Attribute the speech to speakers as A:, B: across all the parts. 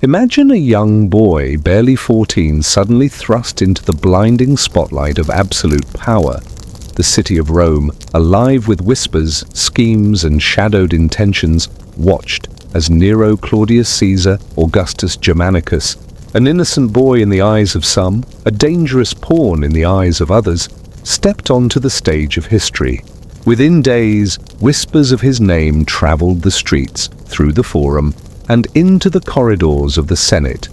A: Imagine a young boy, barely 14, suddenly thrust into the blinding spotlight of absolute power. The city of Rome, alive with whispers, schemes, and shadowed intentions, watched as Nero, Claudius Caesar, Augustus Germanicus, an innocent boy in the eyes of some, a dangerous pawn in the eyes of others, stepped onto the stage of history. Within days, whispers of his name traveled the streets, through the Forum, and into the corridors of the Senate.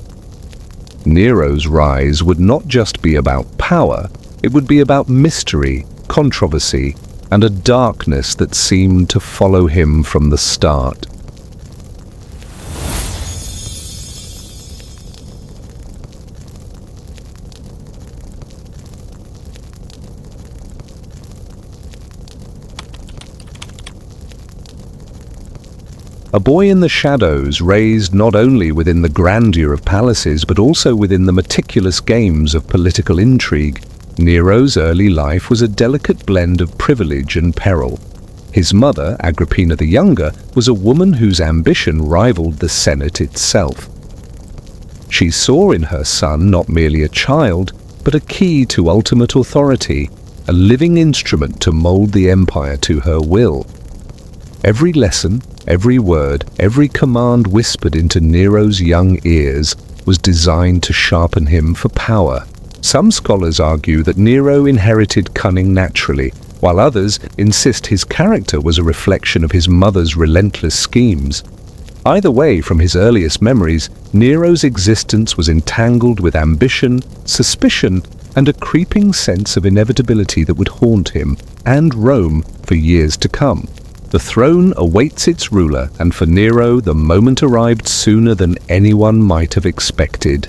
A: Nero's rise would not just be about power, it would be about mystery, controversy, and a darkness that seemed to follow him from the start. A boy in the shadows, raised not only within the grandeur of palaces but also within the meticulous games of political intrigue, Nero's early life was a delicate blend of privilege and peril. His mother, Agrippina the Younger, was a woman whose ambition rivaled the Senate itself. She saw in her son not merely a child, but a key to ultimate authority, a living instrument to mold the empire to her will. Every lesson, every word, every command whispered into Nero's young ears was designed to sharpen him for power. Some scholars argue that Nero inherited cunning naturally, while others insist his character was a reflection of his mother's relentless schemes. Either way, from his earliest memories, Nero's existence was entangled with ambition, suspicion, and a creeping sense of inevitability that would haunt him and Rome for years to come. The throne awaits its ruler, and for Nero the moment arrived sooner than anyone might have expected.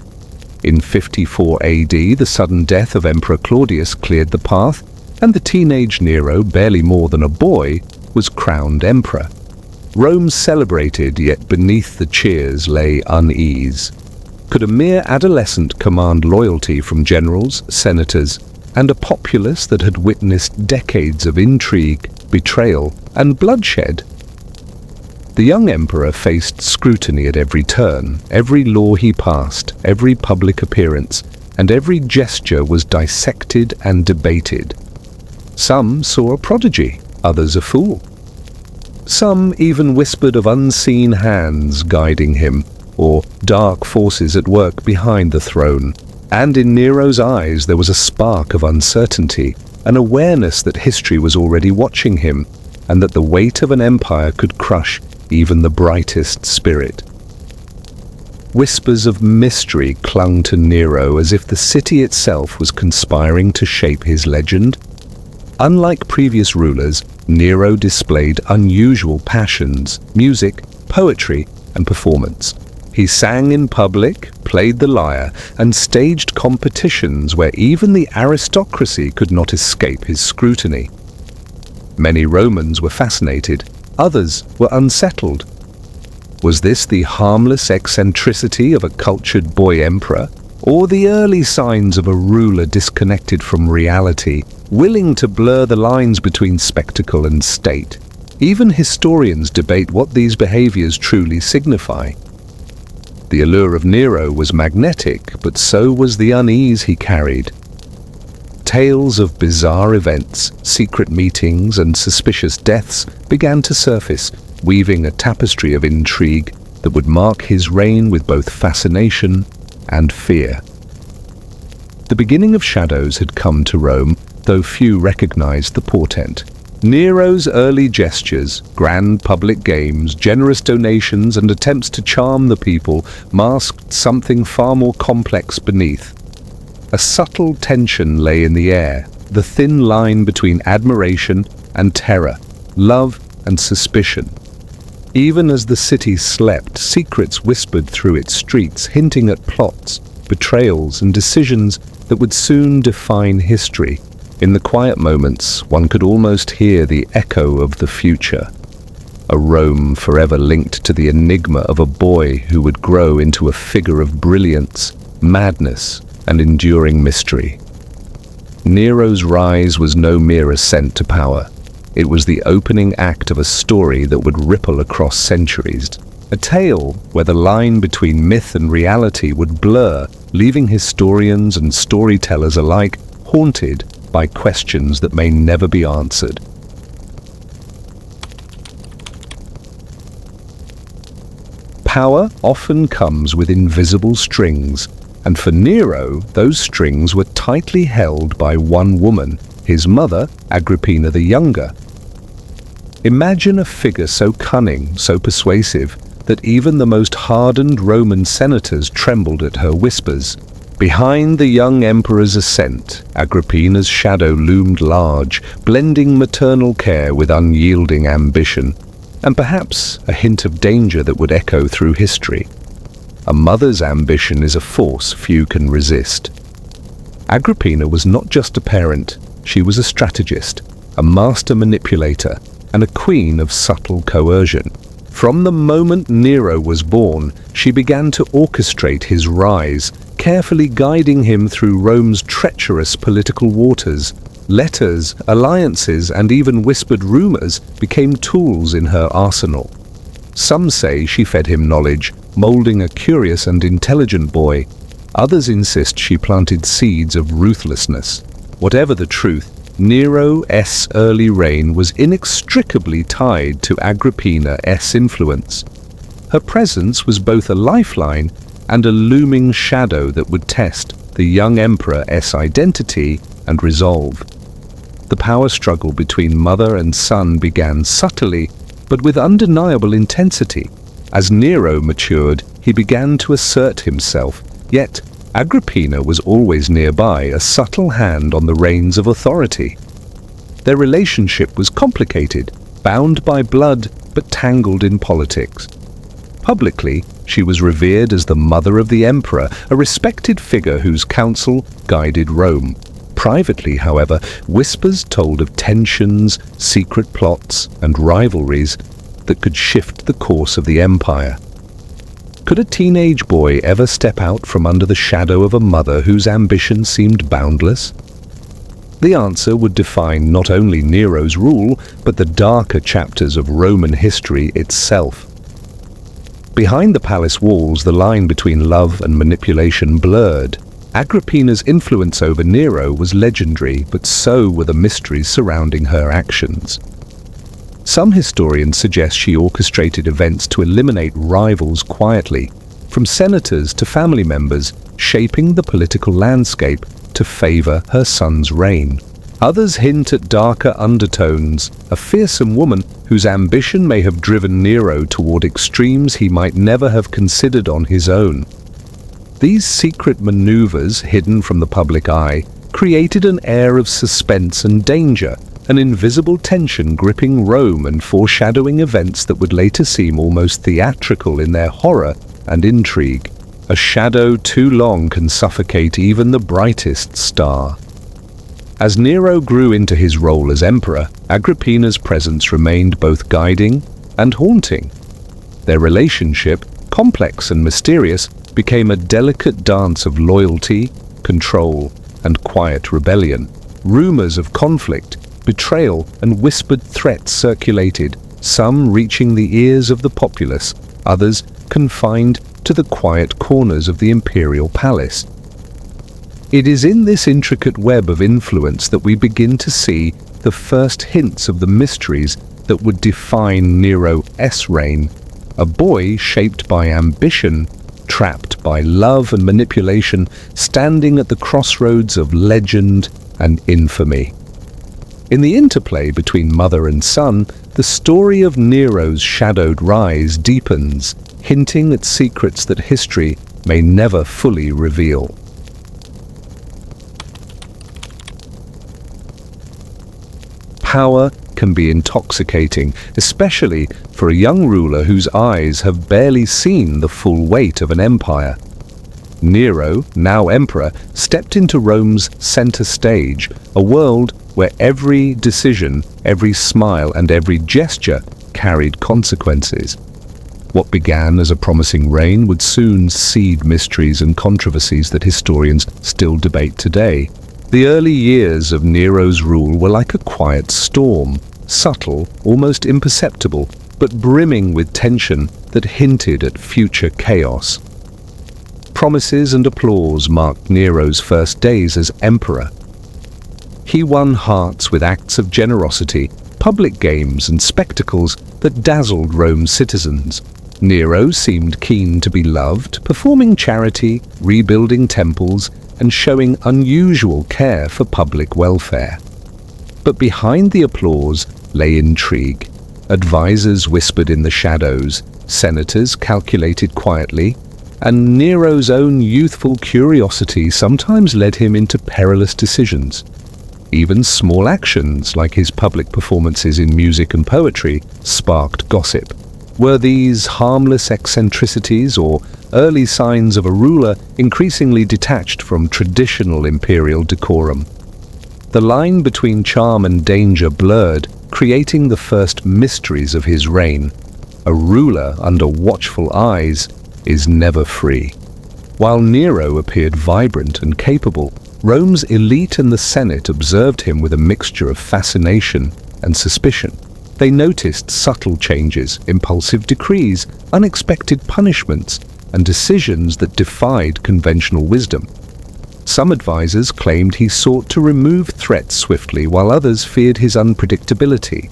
A: In 54 AD, the sudden death of Emperor Claudius cleared the path, and the teenage Nero, barely more than a boy, was crowned emperor. Rome celebrated, yet beneath the cheers lay unease. Could a mere adolescent command loyalty from generals, senators, and a populace that had witnessed decades of intrigue, betrayal, and bloodshed? The young emperor faced scrutiny at every turn. Every law he passed, every public appearance, and every gesture was dissected and debated. Some saw a prodigy, others a fool. Some even whispered of unseen hands guiding him, or dark forces at work behind the throne. And in Nero's eyes there was a spark of uncertainty, an awareness that history was already watching him, and that the weight of an empire could crush even the brightest spirit. Whispers of mystery clung to Nero as if the city itself was conspiring to shape his legend. Unlike previous rulers, Nero displayed unusual passions, music, poetry, and performance. He sang in public, played the lyre, and staged competitions where even the aristocracy could not escape his scrutiny. Many Romans were fascinated, others were unsettled. Was this the harmless eccentricity of a cultured boy emperor, or the early signs of a ruler disconnected from reality, willing to blur the lines between spectacle and state? Even historians debate what these behaviors truly signify. The allure of Nero was magnetic, but so was the unease he carried. Tales of bizarre events, secret meetings, and suspicious deaths began to surface, weaving a tapestry of intrigue that would mark his reign with both fascination and fear. The beginning of shadows had come to Rome, though few recognized the portent. Nero's early gestures, grand public games, generous donations, and attempts to charm the people masked something far more complex beneath. A subtle tension lay in the air, the thin line between admiration and terror, love and suspicion. Even as the city slept, secrets whispered through its streets, hinting at plots, betrayals, and decisions that would soon define history. In the quiet moments, one could almost hear the echo of the future. A Rome forever linked to the enigma of a boy who would grow into a figure of brilliance, madness, and enduring mystery. Nero's rise was no mere ascent to power. It was the opening act of a story that would ripple across centuries. A tale where the line between myth and reality would blur, leaving historians and storytellers alike haunted by questions that may never be answered. Power often comes with invisible strings, and for Nero, those strings were tightly held by one woman, his mother, Agrippina the Younger. Imagine a figure so cunning, so persuasive, that even the most hardened Roman senators trembled at her whispers. Behind the young emperor's ascent, Agrippina's shadow loomed large, blending maternal care with unyielding ambition, and perhaps a hint of danger that would echo through history. A mother's ambition is a force few can resist. Agrippina was not just a parent, she was a strategist, a master manipulator, and a queen of subtle coercion. From the moment Nero was born, she began to orchestrate his rise, carefully guiding him through Rome's treacherous political waters. Letters, alliances, and even whispered rumors became tools in her arsenal. Some say she fed him knowledge, molding a curious and intelligent boy. Others insist she planted seeds of ruthlessness. Whatever the truth, Nero's early reign was inextricably tied to Agrippina's influence. Her presence was both a lifeline and a looming shadow that would test the young emperor's identity and resolve. The power struggle between mother and son began subtly, but with undeniable intensity. As Nero matured, he began to assert himself, yet Agrippina was always nearby, a subtle hand on the reins of authority. Their relationship was complicated, bound by blood but tangled in politics. Publicly, she was revered as the mother of the emperor, a respected figure whose counsel guided Rome. Privately, however, whispers told of tensions, secret plots, and rivalries that could shift the course of the empire. Could a teenage boy ever step out from under the shadow of a mother whose ambition seemed boundless? The answer would define not only Nero's rule, but the darker chapters of Roman history itself. Behind the palace walls, the line between love and manipulation blurred. Agrippina's influence over Nero was legendary, but so were the mysteries surrounding her actions. Some historians suggest she orchestrated events to eliminate rivals quietly, from senators to family members, shaping the political landscape to favor her son's reign. Others hint at darker undertones, a fearsome woman whose ambition may have driven Nero toward extremes he might never have considered on his own. These secret maneuvers, hidden from the public eye, created an air of suspense and danger, an invisible tension gripping Rome and foreshadowing events that would later seem almost theatrical in their horror and intrigue. A shadow too long can suffocate even the brightest star. As Nero grew into his role as emperor, Agrippina's presence remained both guiding and haunting. Their relationship, complex and mysterious, became a delicate dance of loyalty, control, and quiet rebellion. Rumors of conflict, betrayal, and whispered threats circulated, some reaching the ears of the populace, others confined to the quiet corners of the imperial palace. It is in this intricate web of influence that we begin to see the first hints of the mysteries that would define Nero's reign, a boy shaped by ambition, trapped by love and manipulation, standing at the crossroads of legend and infamy. In the interplay between mother and son, the story of Nero's shadowed rise deepens, hinting at secrets that history may never fully reveal. Power can be intoxicating, especially for a young ruler whose eyes have barely seen the full weight of an empire. Nero, now emperor, stepped into Rome's center stage, a world where every decision, every smile, and every gesture carried consequences. What began as a promising reign would soon seed mysteries and controversies that historians still debate today. The early years of Nero's rule were like a quiet storm, subtle, almost imperceptible, but brimming with tension that hinted at future chaos. Promises and applause marked Nero's first days as emperor. He won hearts with acts of generosity, public games and spectacles that dazzled Rome's citizens. Nero seemed keen to be loved, performing charity, rebuilding temples, and showing unusual care for public welfare. But behind the applause lay intrigue. Advisors whispered in the shadows, senators calculated quietly, and Nero's own youthful curiosity sometimes led him into perilous decisions. Even small actions, like his public performances in music and poetry, sparked gossip. Were these harmless eccentricities or early signs of a ruler increasingly detached from traditional imperial decorum? The line between charm and danger blurred, creating the first mysteries of his reign. A ruler under watchful eyes is never free. While Nero appeared vibrant and capable, Rome's elite and the Senate observed him with a mixture of fascination and suspicion. They noticed subtle changes, impulsive decrees, unexpected punishments, and decisions that defied conventional wisdom. Some advisors claimed he sought to remove threats swiftly, while others feared his unpredictability.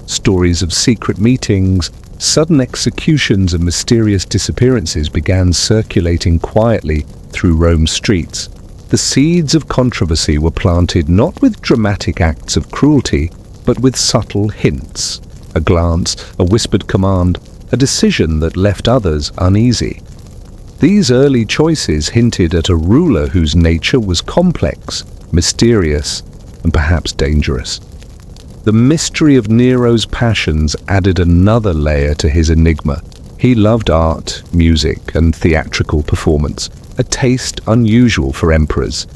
A: Stories of secret meetings, sudden executions, and mysterious disappearances began circulating quietly through Rome's streets. The seeds of controversy were planted not with dramatic acts of cruelty, but with subtle hints. A glance, a whispered command, a decision that left others uneasy. These early choices hinted at a ruler whose nature was complex, mysterious, and perhaps dangerous. The mystery of Nero's passions added another layer to his enigma. He loved art, music, and theatrical performance, a taste unusual for emperors.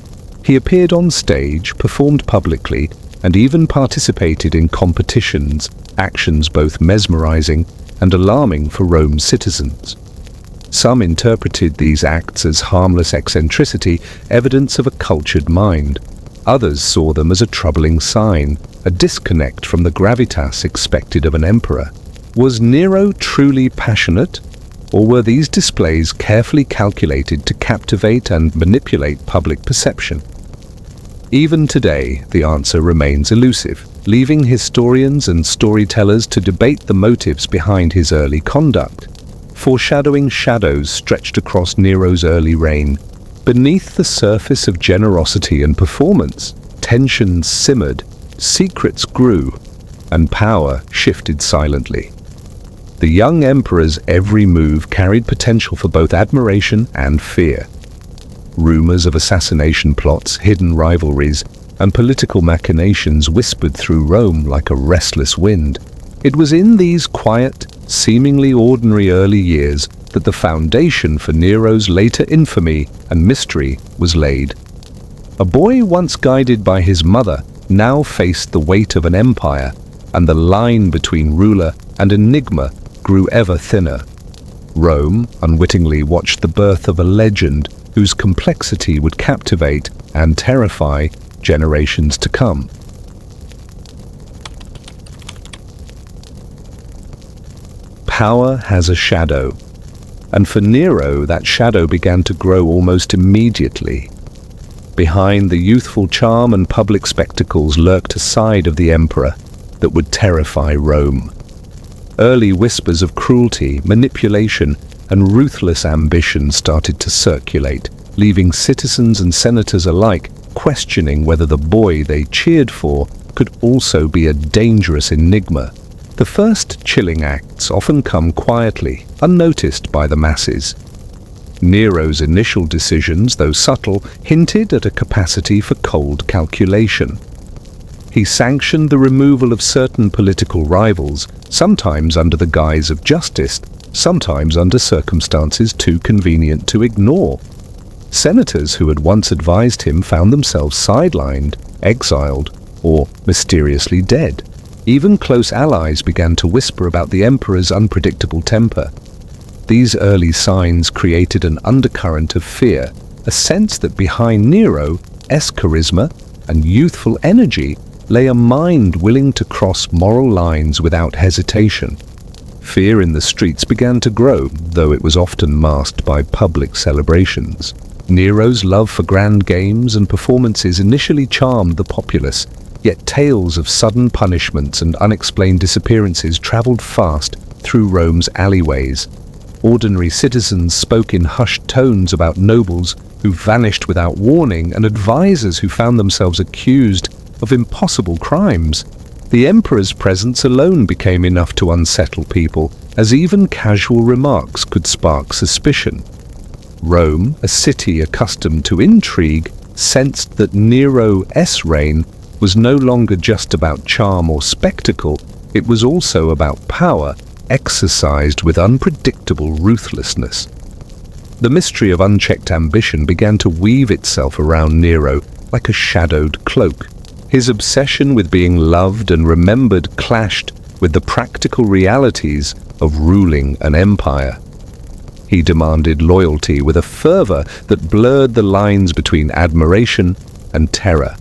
A: He appeared on stage, performed publicly, and even participated in competitions, actions both mesmerizing and alarming for Rome's citizens. Some interpreted these acts as harmless eccentricity, evidence of a cultured mind. Others saw them as a troubling sign, a disconnect from the gravitas expected of an emperor. Was Nero truly passionate, or were these displays carefully calculated to captivate and manipulate public perception? Even today, the answer remains elusive, leaving historians and storytellers to debate the motives behind his early conduct. Foreshadowing shadows stretched across Nero's early reign. Beneath the surface of generosity and performance, tensions simmered, secrets grew, and power shifted silently. The young emperor's every move carried potential for both admiration and fear. Rumors of assassination plots, hidden rivalries, and political machinations whispered through Rome like a restless wind. It was in these quiet, seemingly ordinary early years that the foundation for Nero's later infamy and mystery was laid. A boy once guided by his mother now faced the weight of an empire, and the line between ruler and enigma grew ever thinner. Rome unwittingly watched the birth of a legend whose complexity would captivate and terrify generations to come. Power has a shadow, and for Nero that shadow began to grow almost immediately. Behind the youthful charm and public spectacles lurked a side of the emperor that would terrify Rome. Early whispers of cruelty, manipulation, and ruthless ambition started to circulate, leaving citizens and senators alike questioning whether the boy they cheered for could also be a dangerous enigma. The first chilling acts often come quietly, unnoticed by the masses. Nero's initial decisions, though subtle, hinted at a capacity for cold calculation. He sanctioned the removal of certain political rivals, sometimes under the guise of justice, sometimes under circumstances too convenient to ignore. Senators who had once advised him found themselves sidelined, exiled, or mysteriously dead. Even close allies began to whisper about the emperor's unpredictable temper. These early signs created an undercurrent of fear, a sense that behind Nero's charisma and youthful energy lay a mind willing to cross moral lines without hesitation. Fear in the streets began to grow, though it was often masked by public celebrations. Nero's love for grand games and performances initially charmed the populace, yet tales of sudden punishments and unexplained disappearances traveled fast through Rome's alleyways. Ordinary citizens spoke in hushed tones about nobles who vanished without warning and advisors who found themselves accused of impossible crimes. The emperor's presence alone became enough to unsettle people, as even casual remarks could spark suspicion. Rome, a city accustomed to intrigue, sensed that Nero's reign was no longer just about charm or spectacle, it was also about power, exercised with unpredictable ruthlessness. The mystery of unchecked ambition began to weave itself around Nero like a shadowed cloak. His obsession with being loved and remembered clashed with the practical realities of ruling an empire. He demanded loyalty with a fervor that blurred the lines between admiration and terror.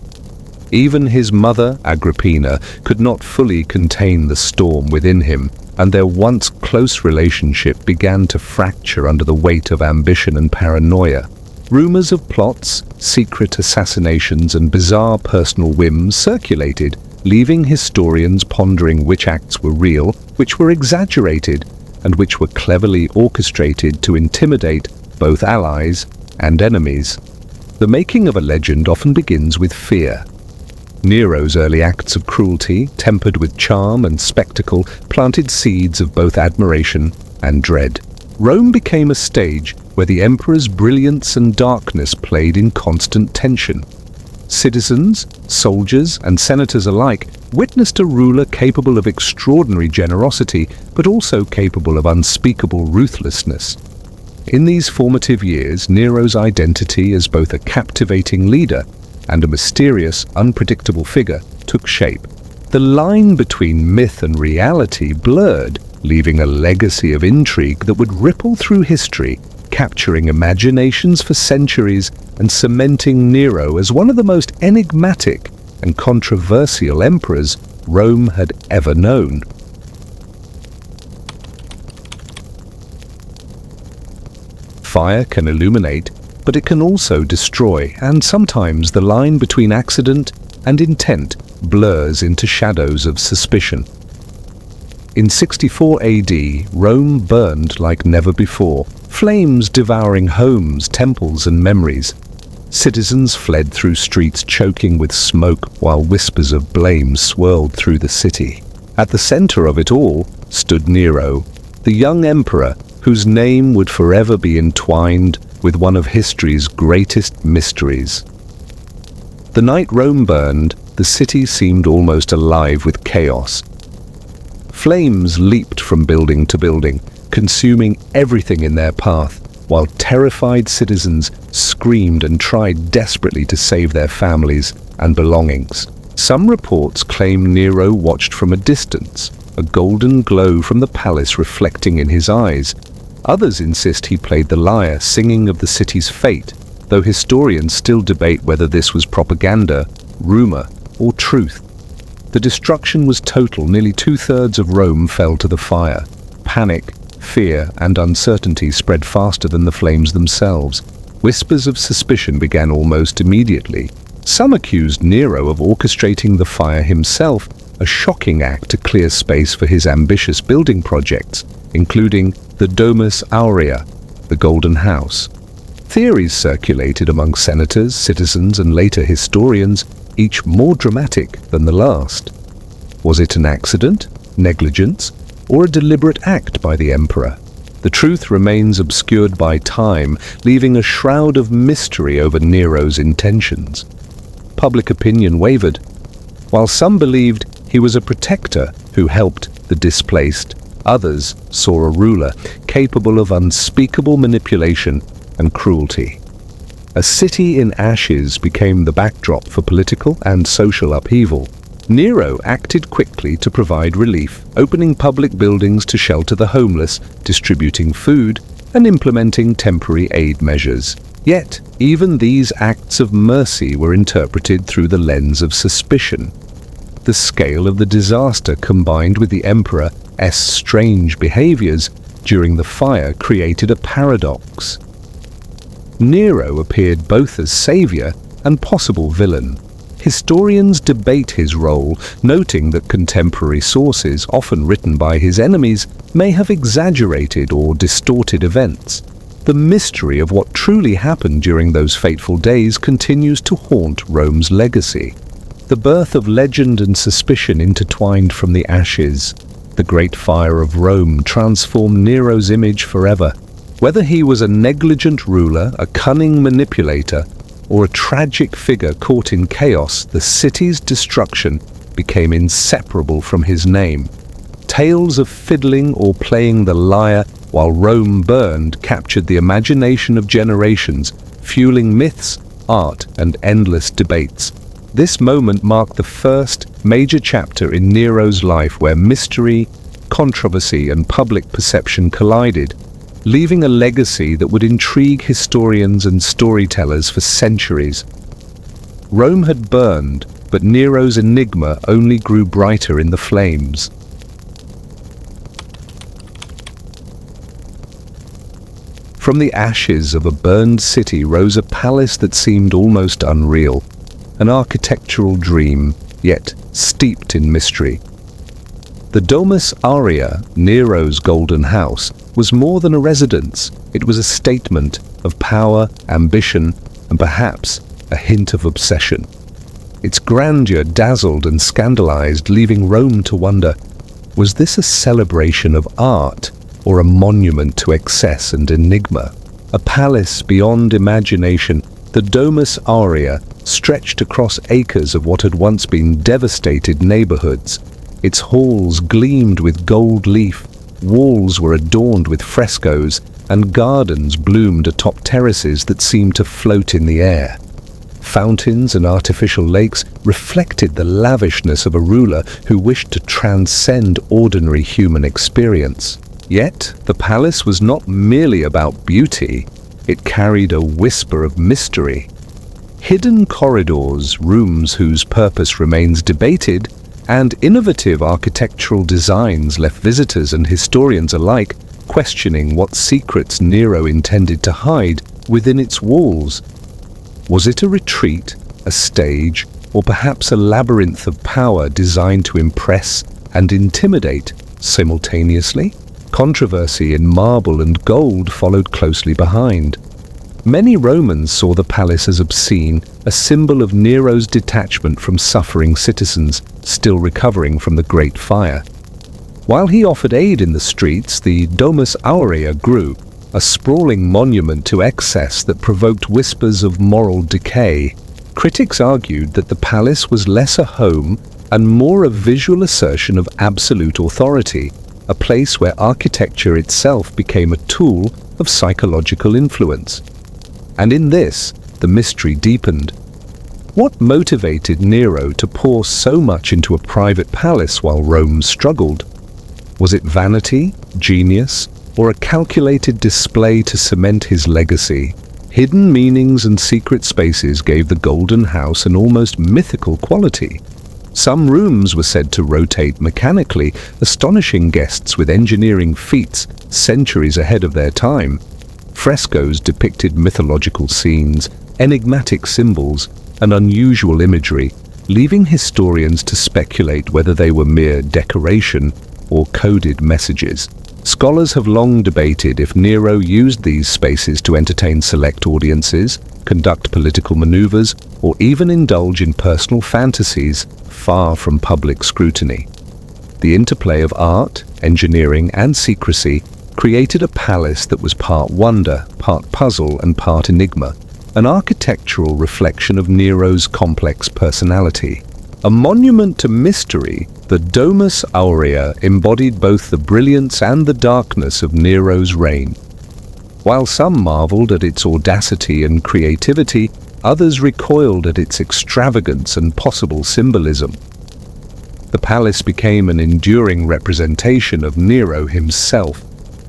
A: Even his mother, Agrippina, could not fully contain the storm within him, and their once close relationship began to fracture under the weight of ambition and paranoia. Rumors of plots, secret assassinations, and bizarre personal whims circulated, leaving historians pondering which acts were real, which were exaggerated, and which were cleverly orchestrated to intimidate both allies and enemies. The making of a legend often begins with fear. Nero's early acts of cruelty, tempered with charm and spectacle, planted seeds of both admiration and dread. Rome became a stage where the emperor's brilliance and darkness played in constant tension. Citizens, soldiers, and senators alike witnessed a ruler capable of extraordinary generosity, but also capable of unspeakable ruthlessness. In these formative years, Nero's identity as both a captivating leader and a mysterious, unpredictable figure took shape. The line between myth and reality blurred, leaving a legacy of intrigue that would ripple through history, capturing imaginations for centuries and cementing Nero as one of the most enigmatic and controversial emperors Rome had ever known. Fire can illuminate, but it can also destroy, and sometimes the line between accident and intent blurs into shadows of suspicion. In 64 AD, Rome burned like never before, flames devouring homes, temples, and memories. Citizens fled through streets choking with smoke while whispers of blame swirled through the city. At the center of it all stood Nero, the young emperor whose name would forever be entwined with one of history's greatest mysteries. The night Rome burned, the city seemed almost alive with chaos. Flames leaped from building to building, consuming everything in their path, while terrified citizens screamed and tried desperately to save their families and belongings. Some reports claim Nero watched from a distance, a golden glow from the palace reflecting in his eyes. Others insist he played the lyre, singing of the city's fate, though historians still debate whether this was propaganda, rumor, or truth. The destruction was total. Nearly two-thirds of Rome fell to the fire. Panic, fear, and uncertainty spread faster than the flames themselves. Whispers of suspicion began almost immediately. Some accused Nero of orchestrating the fire himself, a shocking act to clear space for his ambitious building projects, including the Domus Aurea, the Golden House. Theories circulated among senators, citizens, and later historians, each more dramatic than the last. Was it an accident, negligence, or a deliberate act by the emperor? The truth remains obscured by time, leaving a shroud of mystery over Nero's intentions. Public opinion wavered. While some believed he was a protector who helped the displaced, others saw a ruler capable of unspeakable manipulation and cruelty. A city in ashes became the backdrop for political and social upheaval. Nero acted quickly to provide relief, opening public buildings to shelter the homeless, distributing food, and implementing temporary aid measures. Yet, even these acts of mercy were interpreted through the lens of suspicion. The scale of the disaster, combined with the emperor strange behaviors during the fire created a paradox. Nero appeared both as savior and possible villain. Historians debate his role, noting that contemporary sources, often written by his enemies, may have exaggerated or distorted events. The mystery of what truly happened during those fateful days continues to haunt Rome's legacy. The birth of legend and suspicion intertwined from the ashes. The Great Fire of Rome transformed Nero's image forever. Whether he was a negligent ruler, a cunning manipulator, or a tragic figure caught in chaos, the city's destruction became inseparable from his name. Tales of fiddling or playing the lyre while Rome burned captured the imagination of generations, fueling myths, art, and endless debates. This moment marked the first major chapter in Nero's life where mystery, controversy, and public perception collided, leaving a legacy that would intrigue historians and storytellers for centuries. Rome had burned, but Nero's enigma only grew brighter in the flames. From the ashes of a burned city rose a palace that seemed almost unreal, an architectural dream, yet steeped in mystery. The Domus Aurea, Nero's golden house, was more than a residence. It was a statement of power, ambition, and perhaps a hint of obsession. Its grandeur dazzled and scandalized, leaving Rome to wonder, was this a celebration of art or a monument to excess and enigma? A palace beyond imagination, the Domus Aurea stretched across acres of what had once been devastated neighborhoods. Its halls gleamed with gold leaf, walls were adorned with frescoes, and gardens bloomed atop terraces that seemed to float in the air. Fountains and artificial lakes reflected the lavishness of a ruler who wished to transcend ordinary human experience. Yet, the palace was not merely about beauty, it carried a whisper of mystery. Hidden corridors, rooms whose purpose remains debated, and innovative architectural designs left visitors and historians alike questioning what secrets Nero intended to hide within its walls. Was it a retreat, a stage, or perhaps a labyrinth of power designed to impress and intimidate simultaneously? Controversy in marble and gold followed closely behind. Many Romans saw the palace as obscene, a symbol of Nero's detachment from suffering citizens still recovering from the Great Fire. While he offered aid in the streets, the Domus Aurea grew, a sprawling monument to excess that provoked whispers of moral decay. Critics argued that the palace was less a home and more a visual assertion of absolute authority, a place where architecture itself became a tool of psychological influence. And in this, the mystery deepened. What motivated Nero to pour so much into a private palace while Rome struggled? Was it vanity, genius, or a calculated display to cement his legacy? Hidden meanings and secret spaces gave the Golden House an almost mythical quality. Some rooms were said to rotate mechanically, astonishing guests with engineering feats centuries ahead of their time. Frescoes depicted mythological scenes, enigmatic symbols, and unusual imagery, leaving historians to speculate whether they were mere decoration or coded messages. Scholars have long debated if Nero used these spaces to entertain select audiences, conduct political maneuvers, or even indulge in personal fantasies far from public scrutiny. The interplay of art, engineering, and secrecy created a palace that was part wonder, part puzzle, and part enigma, an architectural reflection of Nero's complex personality. A monument to mystery, the Domus Aurea embodied both the brilliance and the darkness of Nero's reign. While some marveled at its audacity and creativity, others recoiled at its extravagance and possible symbolism. The palace became an enduring representation of Nero himself,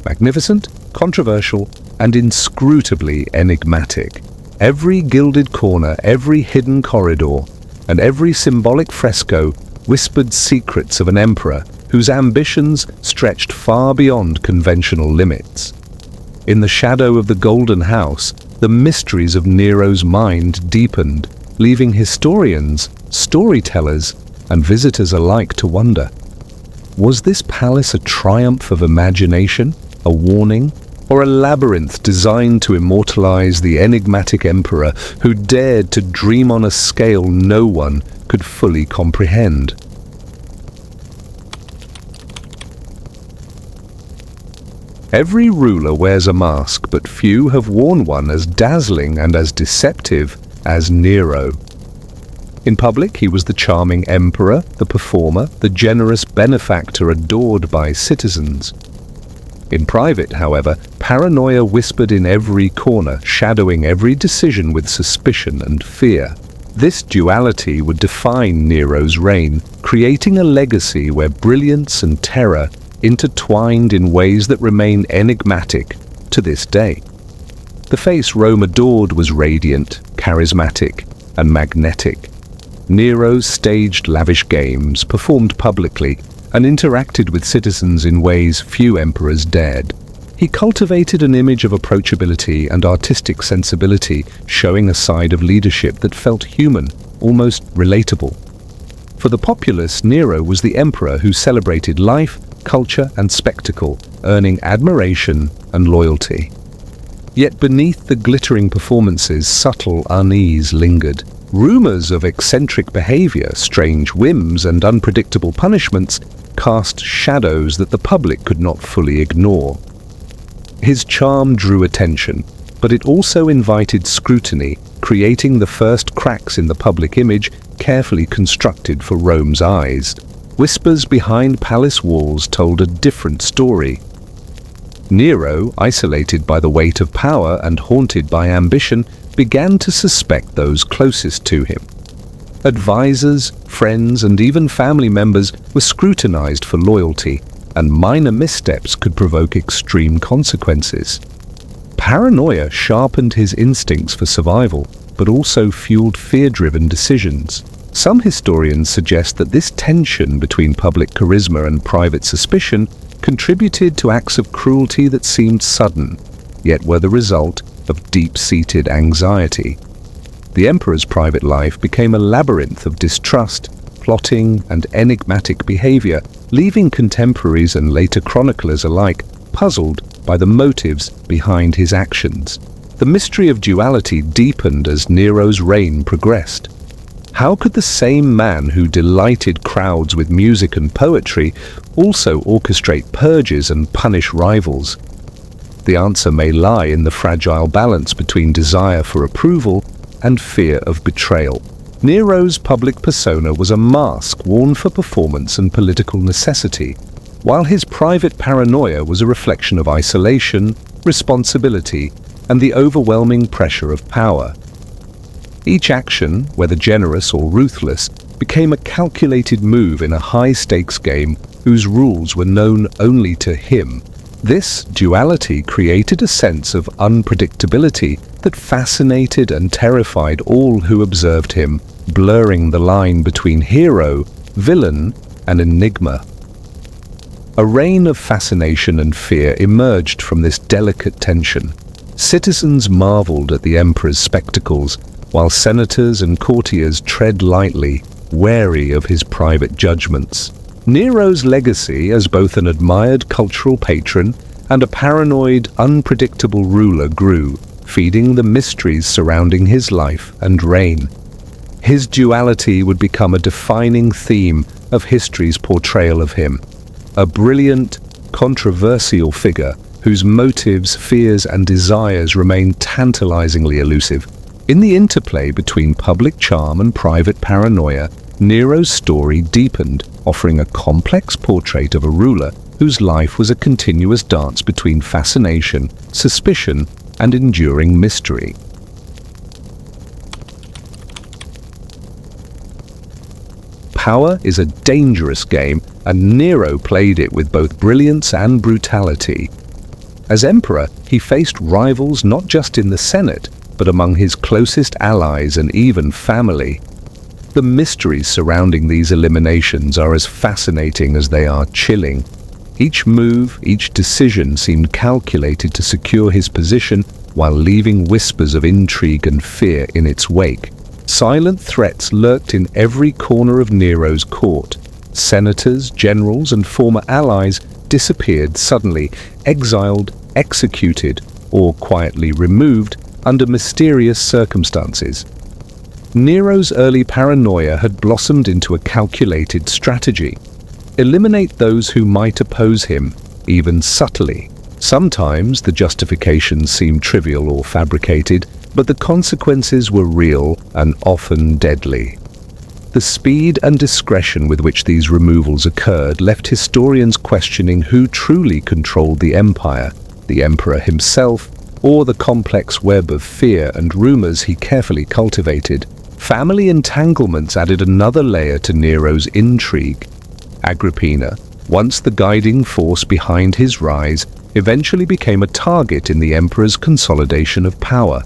A: magnificent, controversial, and inscrutably enigmatic. Every gilded corner, every hidden corridor, and every symbolic fresco whispered secrets of an emperor whose ambitions stretched far beyond conventional limits. In the shadow of the Golden House, the mysteries of Nero's mind deepened, leaving historians, storytellers, and visitors alike to wonder. Was this palace a triumph of imagination, a warning, or a labyrinth designed to immortalize the enigmatic emperor who dared to dream on a scale no one could fully comprehend? Every ruler wears a mask, but few have worn one as dazzling and as deceptive as Nero. In public, he was the charming emperor, the performer, the generous benefactor adored by citizens. In private, however, paranoia whispered in every corner, shadowing every decision with suspicion and fear. This duality would define Nero's reign, creating a legacy where brilliance and terror intertwined in ways that remain enigmatic to this day. The face Rome adored was radiant, charismatic, and magnetic. Nero staged lavish games, performed publicly, and interacted with citizens in ways few emperors dared. He cultivated an image of approachability and artistic sensibility, showing a side of leadership that felt human, almost relatable. For the populace, Nero was the emperor who celebrated life, culture, and spectacle, earning admiration and loyalty. Yet beneath the glittering performances, subtle unease lingered. Rumors of eccentric behavior, strange whims, and unpredictable punishments cast shadows that the public could not fully ignore. His charm drew attention, but it also invited scrutiny, creating the first cracks in the public image carefully constructed for Rome's eyes. Whispers behind palace walls told a different story. Nero, isolated by the weight of power and haunted by ambition, began to suspect those closest to him. Advisors, friends, and even family members were scrutinized for loyalty, and minor missteps could provoke extreme consequences. Paranoia sharpened his instincts for survival, but also fueled fear-driven decisions. Some historians suggest that this tension between public charisma and private suspicion contributed to acts of cruelty that seemed sudden, yet were the result of deep-seated anxiety. The emperor's private life became a labyrinth of distrust, plotting, and enigmatic behavior, leaving contemporaries and later chroniclers alike puzzled by the motives behind his actions. The mystery of duality deepened as Nero's reign progressed. How could the same man who delighted crowds with music and poetry also orchestrate purges and punish rivals? The answer may lie in the fragile balance between desire for approval and fear of betrayal. Nero's public persona was a mask worn for performance and political necessity, while his private paranoia was a reflection of isolation, responsibility, and the overwhelming pressure of power. Each action, whether generous or ruthless, became a calculated move in a high-stakes game whose rules were known only to him. This duality created a sense of unpredictability that fascinated and terrified all who observed him, blurring the line between hero, villain, and enigma. A reign of fascination and fear emerged from this delicate tension. Citizens marveled at the emperor's spectacles, while senators and courtiers tread lightly, wary of his private judgments. Nero's legacy as both an admired cultural patron and a paranoid, unpredictable ruler grew, feeding the mysteries surrounding his life and reign. His duality would become a defining theme of history's portrayal of him, a brilliant, controversial figure whose motives, fears, and desires remain tantalizingly elusive. In the interplay between public charm and private paranoia, Nero's story deepened, offering a complex portrait of a ruler whose life was a continuous dance between fascination, suspicion, and enduring mystery. Power is a dangerous game, and Nero played it with both brilliance and brutality. As emperor, he faced rivals not just in the Senate, but among his closest allies and even family. The mysteries surrounding these eliminations are as fascinating as they are chilling. Each move, each decision seemed calculated to secure his position while leaving whispers of intrigue and fear in its wake. Silent threats lurked in every corner of Nero's court. Senators, generals, and former allies disappeared suddenly, exiled, executed, or quietly removed under mysterious circumstances. Nero's early paranoia had blossomed into a calculated strategy. Eliminate those who might oppose him, even subtly. Sometimes the justifications seemed trivial or fabricated, but the consequences were real and often deadly. The speed and discretion with which these removals occurred left historians questioning who truly controlled the empire, the emperor himself, or the complex web of fear and rumors he carefully cultivated. Family entanglements added another layer to Nero's intrigue. Agrippina, once the guiding force behind his rise, eventually became a target in the emperor's consolidation of power.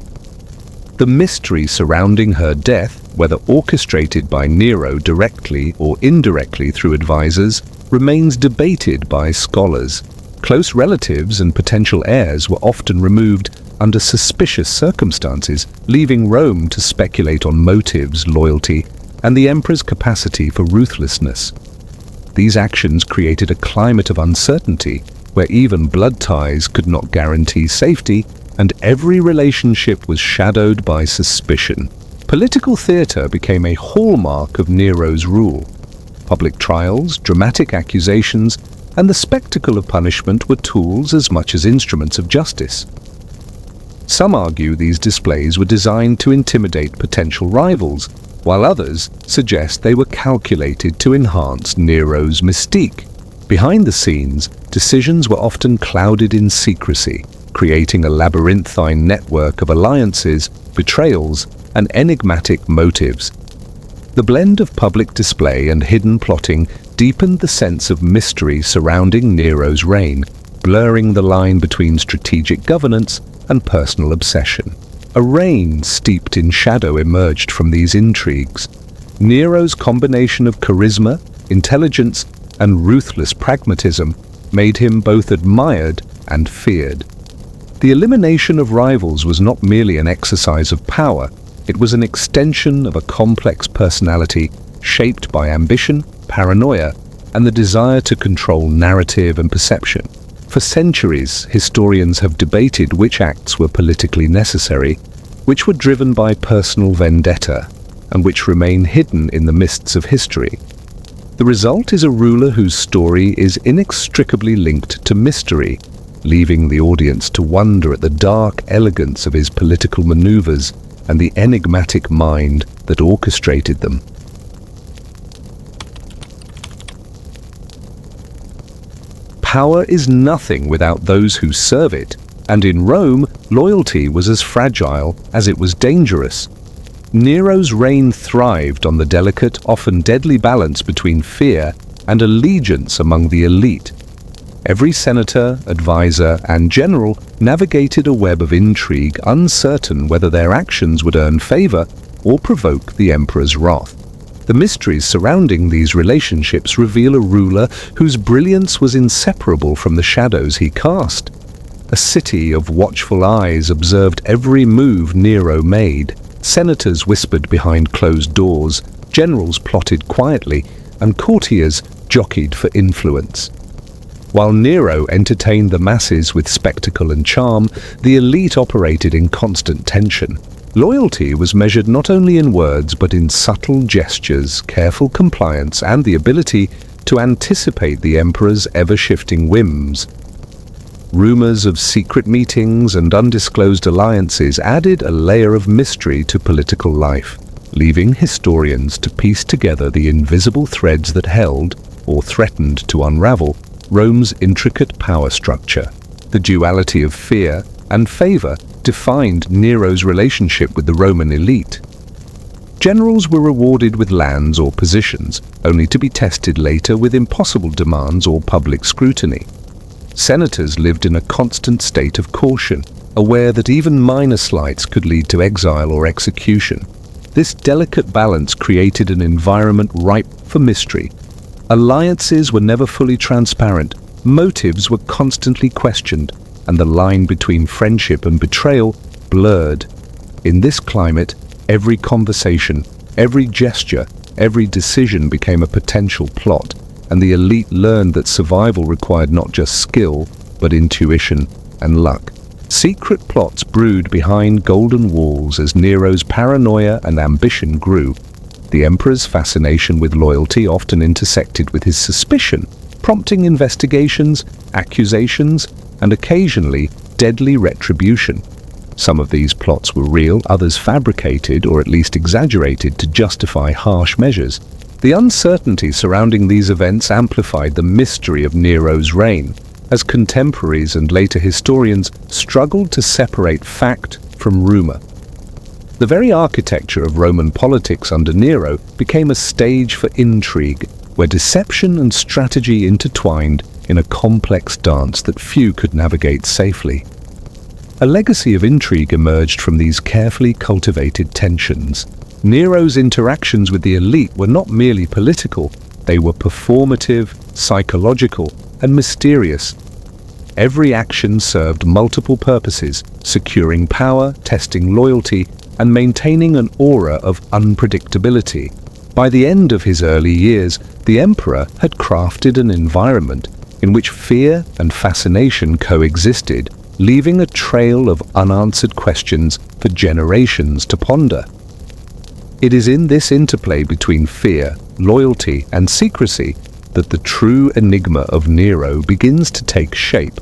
A: The mystery surrounding her death, whether orchestrated by Nero directly or indirectly through advisors, remains debated by scholars. Close relatives and potential heirs were often removed under suspicious circumstances, leaving Rome to speculate on motives, loyalty, and the emperor's capacity for ruthlessness. These actions created a climate of uncertainty, where even blood ties could not guarantee safety, and every relationship was shadowed by suspicion. Political theater became a hallmark of Nero's rule. Public trials, dramatic accusations, and the spectacle of punishment were tools as much as instruments of justice. Some argue these displays were designed to intimidate potential rivals, while others suggest they were calculated to enhance Nero's mystique. Behind the scenes, decisions were often clouded in secrecy, creating a labyrinthine network of alliances, betrayals, and enigmatic motives. The blend of public display and hidden plotting deepened the sense of mystery surrounding Nero's reign, blurring the line between strategic governance and personal obsession. A reign steeped in shadow emerged from these intrigues. Nero's combination of charisma, intelligence, and ruthless pragmatism made him both admired and feared. The elimination of rivals was not merely an exercise of power, it was an extension of a complex personality shaped by ambition, paranoia, and the desire to control narrative and perception. For centuries, historians have debated which acts were politically necessary, which were driven by personal vendetta, and which remain hidden in the mists of history. The result is a ruler whose story is inextricably linked to mystery, leaving the audience to wonder at the dark elegance of his political maneuvers and the enigmatic mind that orchestrated them. Power is nothing without those who serve it, and in Rome, loyalty was as fragile as it was dangerous. Nero's reign thrived on the delicate, often deadly balance between fear and allegiance among the elite. Every senator, advisor, and general navigated a web of intrigue, uncertain whether their actions would earn favor or provoke the emperor's wrath. The mysteries surrounding these relationships reveal a ruler whose brilliance was inseparable from the shadows he cast. A city of watchful eyes observed every move Nero made. Senators whispered behind closed doors, generals plotted quietly, and courtiers jockeyed for influence. While Nero entertained the masses with spectacle and charm, the elite operated in constant tension. Loyalty was measured not only in words but in subtle gestures, careful compliance, and the ability to anticipate the emperor's ever-shifting whims. Rumors of secret meetings and undisclosed alliances added a layer of mystery to political life, leaving historians to piece together the invisible threads that held, or threatened to unravel, Rome's intricate power structure. The duality of fear and favor defined Nero's relationship with the Roman elite. Generals were rewarded with lands or positions, only to be tested later with impossible demands or public scrutiny. Senators lived in a constant state of caution, aware that even minor slights could lead to exile or execution. This delicate balance created an environment ripe for mystery. Alliances were never fully transparent, motives were constantly questioned, and the line between friendship and betrayal blurred. In this climate, every conversation, every gesture, every decision became a potential plot, and the elite learned that survival required not just skill, but intuition and luck. Secret plots brewed behind golden walls as Nero's paranoia and ambition grew. The emperor's fascination with loyalty often intersected with his suspicion, prompting investigations, accusations, and occasionally deadly retribution. Some of these plots were real, others fabricated or at least exaggerated to justify harsh measures. The uncertainty surrounding these events amplified the mystery of Nero's reign, as contemporaries and later historians struggled to separate fact from rumor. The very architecture of Roman politics under Nero became a stage for intrigue, where deception and strategy intertwined in a complex dance that few could navigate safely. A legacy of intrigue emerged from these carefully cultivated tensions. Nero's interactions with the elite were not merely political, they were performative, psychological, and mysterious. Every action served multiple purposes, securing power, testing loyalty, and maintaining an aura of unpredictability. By the end of his early years, the emperor had crafted an environment in which fear and fascination coexisted, leaving a trail of unanswered questions for generations to ponder. It is in this interplay between fear, loyalty, and secrecy that the true enigma of Nero begins to take shape.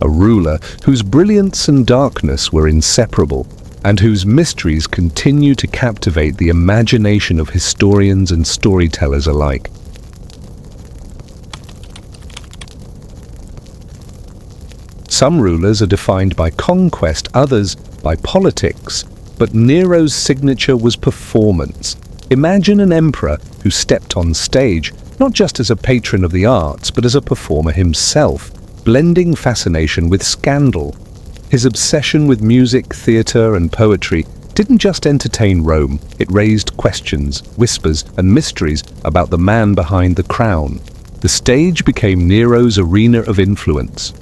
A: A ruler whose brilliance and darkness were inseparable, and whose mysteries continue to captivate the imagination of historians and storytellers alike. Some rulers are defined by conquest, others by politics, but Nero's signature was performance. Imagine an emperor who stepped on stage, not just as a patron of the arts, but as a performer himself, blending fascination with scandal. His obsession with music, theatre, and poetry didn't just entertain Rome, it raised questions, whispers, and mysteries about the man behind the crown. The stage became Nero's arena of influence.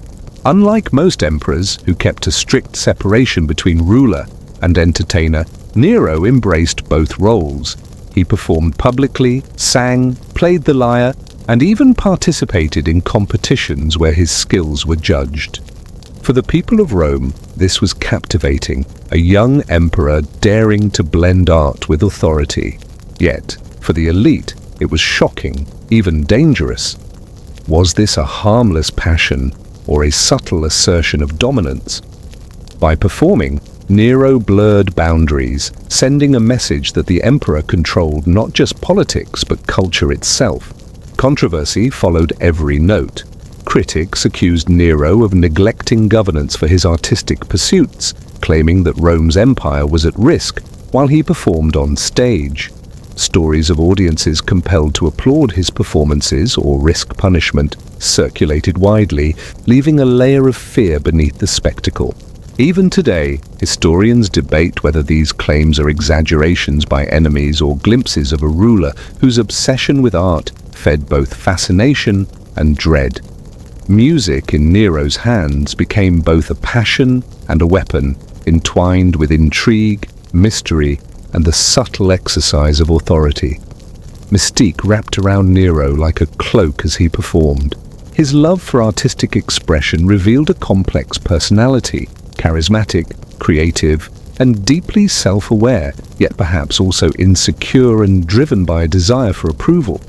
A: Unlike most emperors, who kept a strict separation between ruler and entertainer, Nero embraced both roles. He performed publicly, sang, played the lyre, and even participated in competitions where his skills were judged. For the people of Rome, this was captivating, a young emperor daring to blend art with authority. Yet, for the elite, it was shocking, even dangerous. Was this a harmless passion, or a subtle assertion of dominance? By performing, Nero blurred boundaries, sending a message that the emperor controlled not just politics but culture itself. Controversy followed every note. Critics accused Nero of neglecting governance for his artistic pursuits, claiming that Rome's empire was at risk while he performed on stage. Stories of audiences compelled to applaud his performances or risk punishment circulated widely, leaving a layer of fear beneath the spectacle. Even today, historians debate whether these claims are exaggerations by enemies or glimpses of a ruler whose obsession with art fed both fascination and dread. Music in Nero's hands became both a passion and a weapon, entwined with intrigue, mystery, and the subtle exercise of authority. Mystique wrapped around Nero like a cloak as he performed. His love for artistic expression revealed a complex personality, charismatic, creative, and deeply self-aware, yet perhaps also insecure and driven by a desire for approval.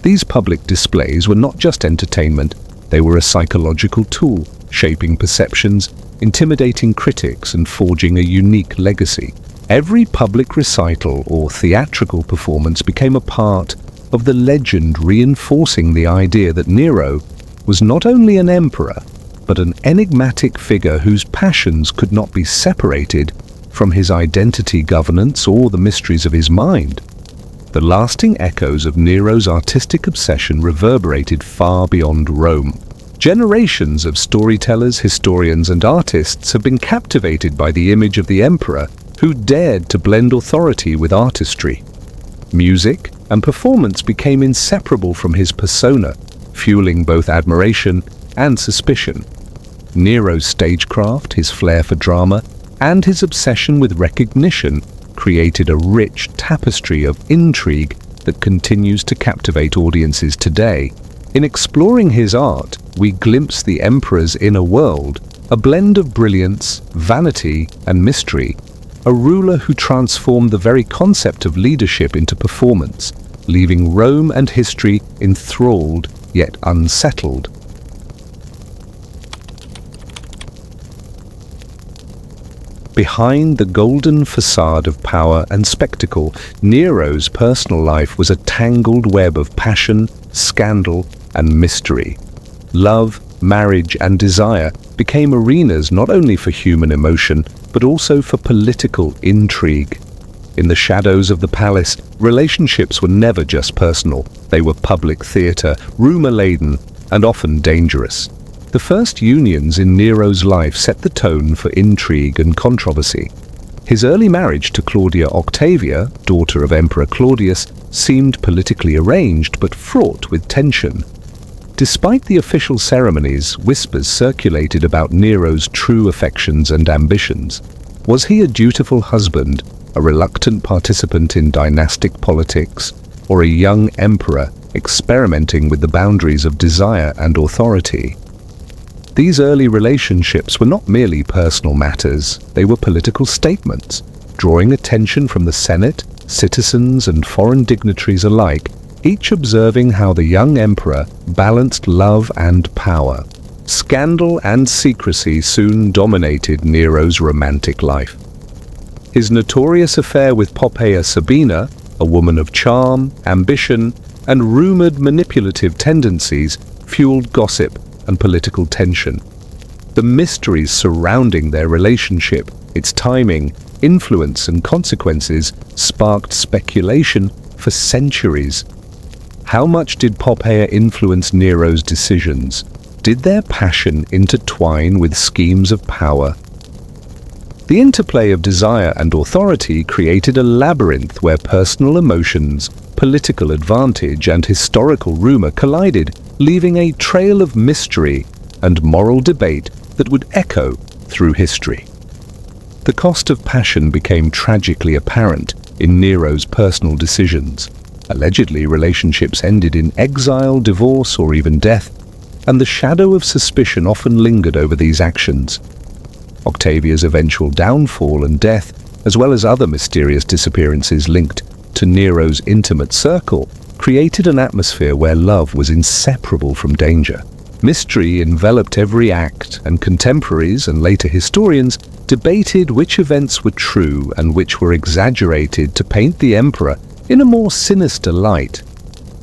A: These public displays were not just entertainment, they were a psychological tool, shaping perceptions, intimidating critics, and forging a unique legacy. Every public recital or theatrical performance became a part of the legend, reinforcing the idea that Nero was not only an emperor, but an enigmatic figure whose passions could not be separated from his identity, governance, or the mysteries of his mind. The lasting echoes of Nero's artistic obsession reverberated far beyond Rome. Generations of storytellers, historians, and artists have been captivated by the image of the emperor who dared to blend authority with artistry. Music and performance became inseparable from his persona, fueling both admiration and suspicion. Nero's stagecraft, his flair for drama, and his obsession with recognition created a rich tapestry of intrigue that continues to captivate audiences today. In exploring his art, we glimpse the emperor's inner world, a blend of brilliance, vanity, and mystery, a ruler who transformed the very concept of leadership into performance, leaving Rome and history enthralled yet unsettled. Behind the golden facade of power and spectacle, Nero's personal life was a tangled web of passion, scandal, and mystery. Love, marriage, and desire became arenas not only for human emotion, but also for political intrigue. In the shadows of the palace, relationships were never just personal. They were public theater, rumor-laden, and often dangerous. The first unions in Nero's life set the tone for intrigue and controversy. His early marriage to Claudia Octavia, daughter of Emperor Claudius, seemed politically arranged but fraught with tension. Despite the official ceremonies, whispers circulated about Nero's true affections and ambitions. Was he a dutiful husband, a reluctant participant in dynastic politics, or a young emperor experimenting with the boundaries of desire and authority? These early relationships were not merely personal matters, they were political statements, drawing attention from the Senate, citizens, and foreign dignitaries alike, each observing how the young emperor balanced love and power. Scandal and secrecy soon dominated Nero's romantic life. His notorious affair with Poppaea Sabina, a woman of charm, ambition, and rumored manipulative tendencies, fueled gossip and political tension. The mysteries surrounding their relationship, its timing, influence, and consequences sparked speculation for centuries. How much did Poppaea influence Nero's decisions? Did their passion intertwine with schemes of power? The interplay of desire and authority created a labyrinth where personal emotions, political advantage, and historical rumor collided, leaving a trail of mystery and moral debate that would echo through history. The cost of passion became tragically apparent in Nero's personal decisions. Allegedly, relationships ended in exile, divorce, or even death, and the shadow of suspicion often lingered over these actions. Octavia's eventual downfall and death, as well as other mysterious disappearances linked to Nero's intimate circle, created an atmosphere where love was inseparable from danger. Mystery enveloped every act, and contemporaries and later historians debated which events were true and which were exaggerated to paint the emperor in a more sinister light.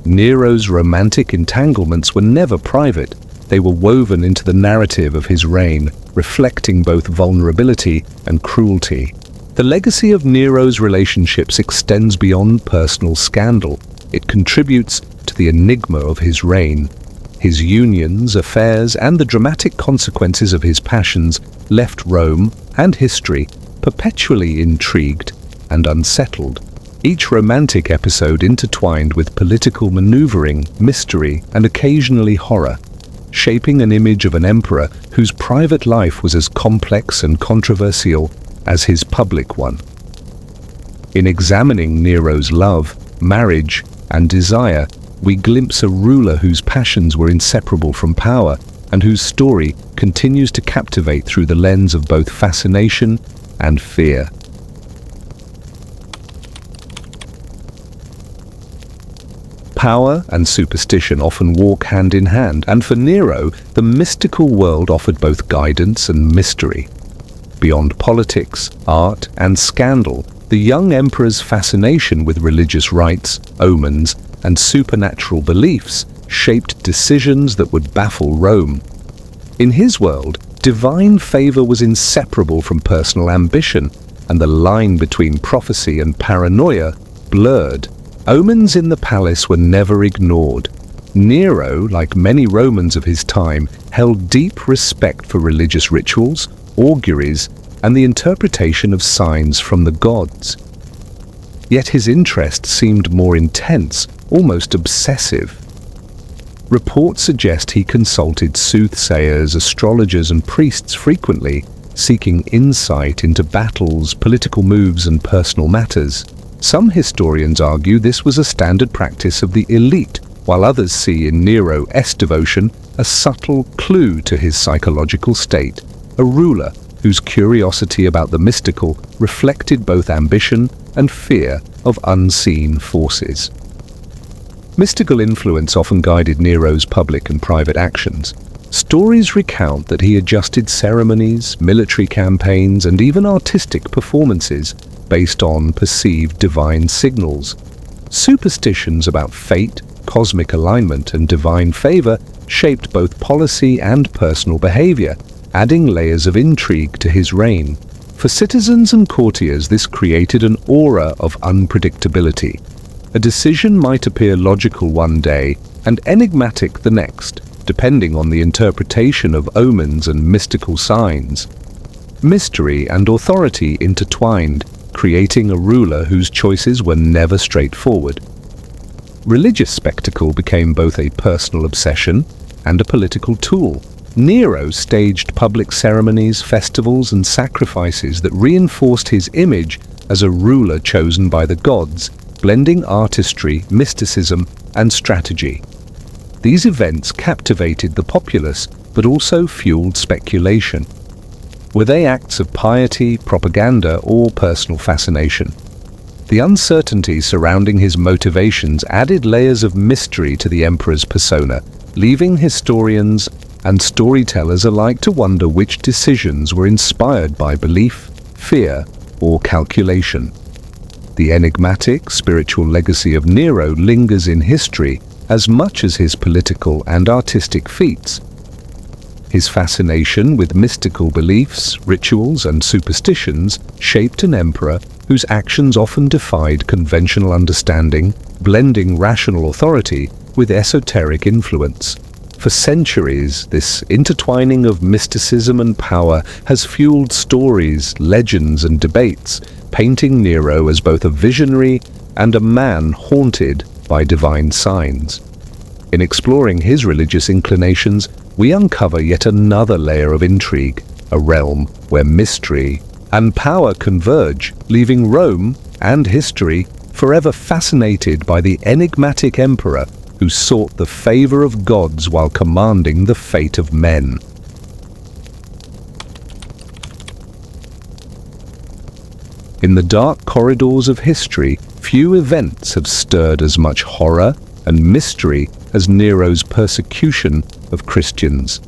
A: Nero's romantic entanglements were never private. They were woven into the narrative of his reign, reflecting both vulnerability and cruelty. The legacy of Nero's relationships extends beyond personal scandal. It contributes to the enigma of his reign. His unions, affairs, and the dramatic consequences of his passions left Rome and history perpetually intrigued and unsettled. Each romantic episode intertwined with political maneuvering, mystery, and occasionally horror, shaping an image of an emperor whose private life was as complex and controversial as his public one. In examining Nero's love, marriage, and desire, we glimpse a ruler whose passions were inseparable from power and whose story continues to captivate through the lens of both fascination and fear. Power and superstition often walk hand in hand, and for Nero, the mystical world offered both guidance and mystery. Beyond politics, art, and scandal, the young emperor's fascination with religious rites, omens, and supernatural beliefs shaped decisions that would baffle Rome. In his world, divine favor was inseparable from personal ambition, and the line between prophecy and paranoia blurred. Omens in the palace were never ignored. Nero, like many Romans of his time, held deep respect for religious rituals, auguries, and the interpretation of signs from the gods. Yet his interest seemed more intense, almost obsessive. Reports suggest he consulted soothsayers, astrologers, and priests frequently, seeking insight into battles, political moves, and personal matters. Some historians argue this was a standard practice of the elite, while others see in Nero's devotion a subtle clue to his psychological state, a ruler whose curiosity about the mystical reflected both ambition and fear of unseen forces. Mystical influence often guided Nero's public and private actions. Stories recount that he adjusted ceremonies, military campaigns, and even artistic performances based on perceived divine signals. Superstitions about fate, cosmic alignment, and divine favor shaped both policy and personal behavior, adding layers of intrigue to his reign. For citizens and courtiers, this created an aura of unpredictability. A decision might appear logical one day and enigmatic the next, depending on the interpretation of omens and mystical signs. Mystery and authority intertwined, creating a ruler whose choices were never straightforward. Religious spectacle became both a personal obsession and a political tool. Nero staged public ceremonies, festivals, and sacrifices that reinforced his image as a ruler chosen by the gods, blending artistry, mysticism, and strategy. These events captivated the populace, but also fueled speculation. Were they acts of piety, propaganda, or personal fascination? The uncertainty surrounding his motivations added layers of mystery to the emperor's persona, leaving historians and storytellers alike to wonder which decisions were inspired by belief, fear, or calculation. The enigmatic, spiritual legacy of Nero lingers in history as much as his political and artistic feats. His fascination with mystical beliefs, rituals, and superstitions shaped an emperor whose actions often defied conventional understanding, blending rational authority with esoteric influence. For centuries, this intertwining of mysticism and power has fueled stories, legends, and debates, painting Nero as both a visionary and a man haunted by divine signs. In exploring his religious inclinations, we uncover yet another layer of intrigue, a realm where mystery and power converge, leaving Rome and history forever fascinated by the enigmatic emperor who sought the favor of gods while commanding the fate of men. In the dark corridors of history, few events have stirred as much horror and mystery as Nero's persecution of Christians.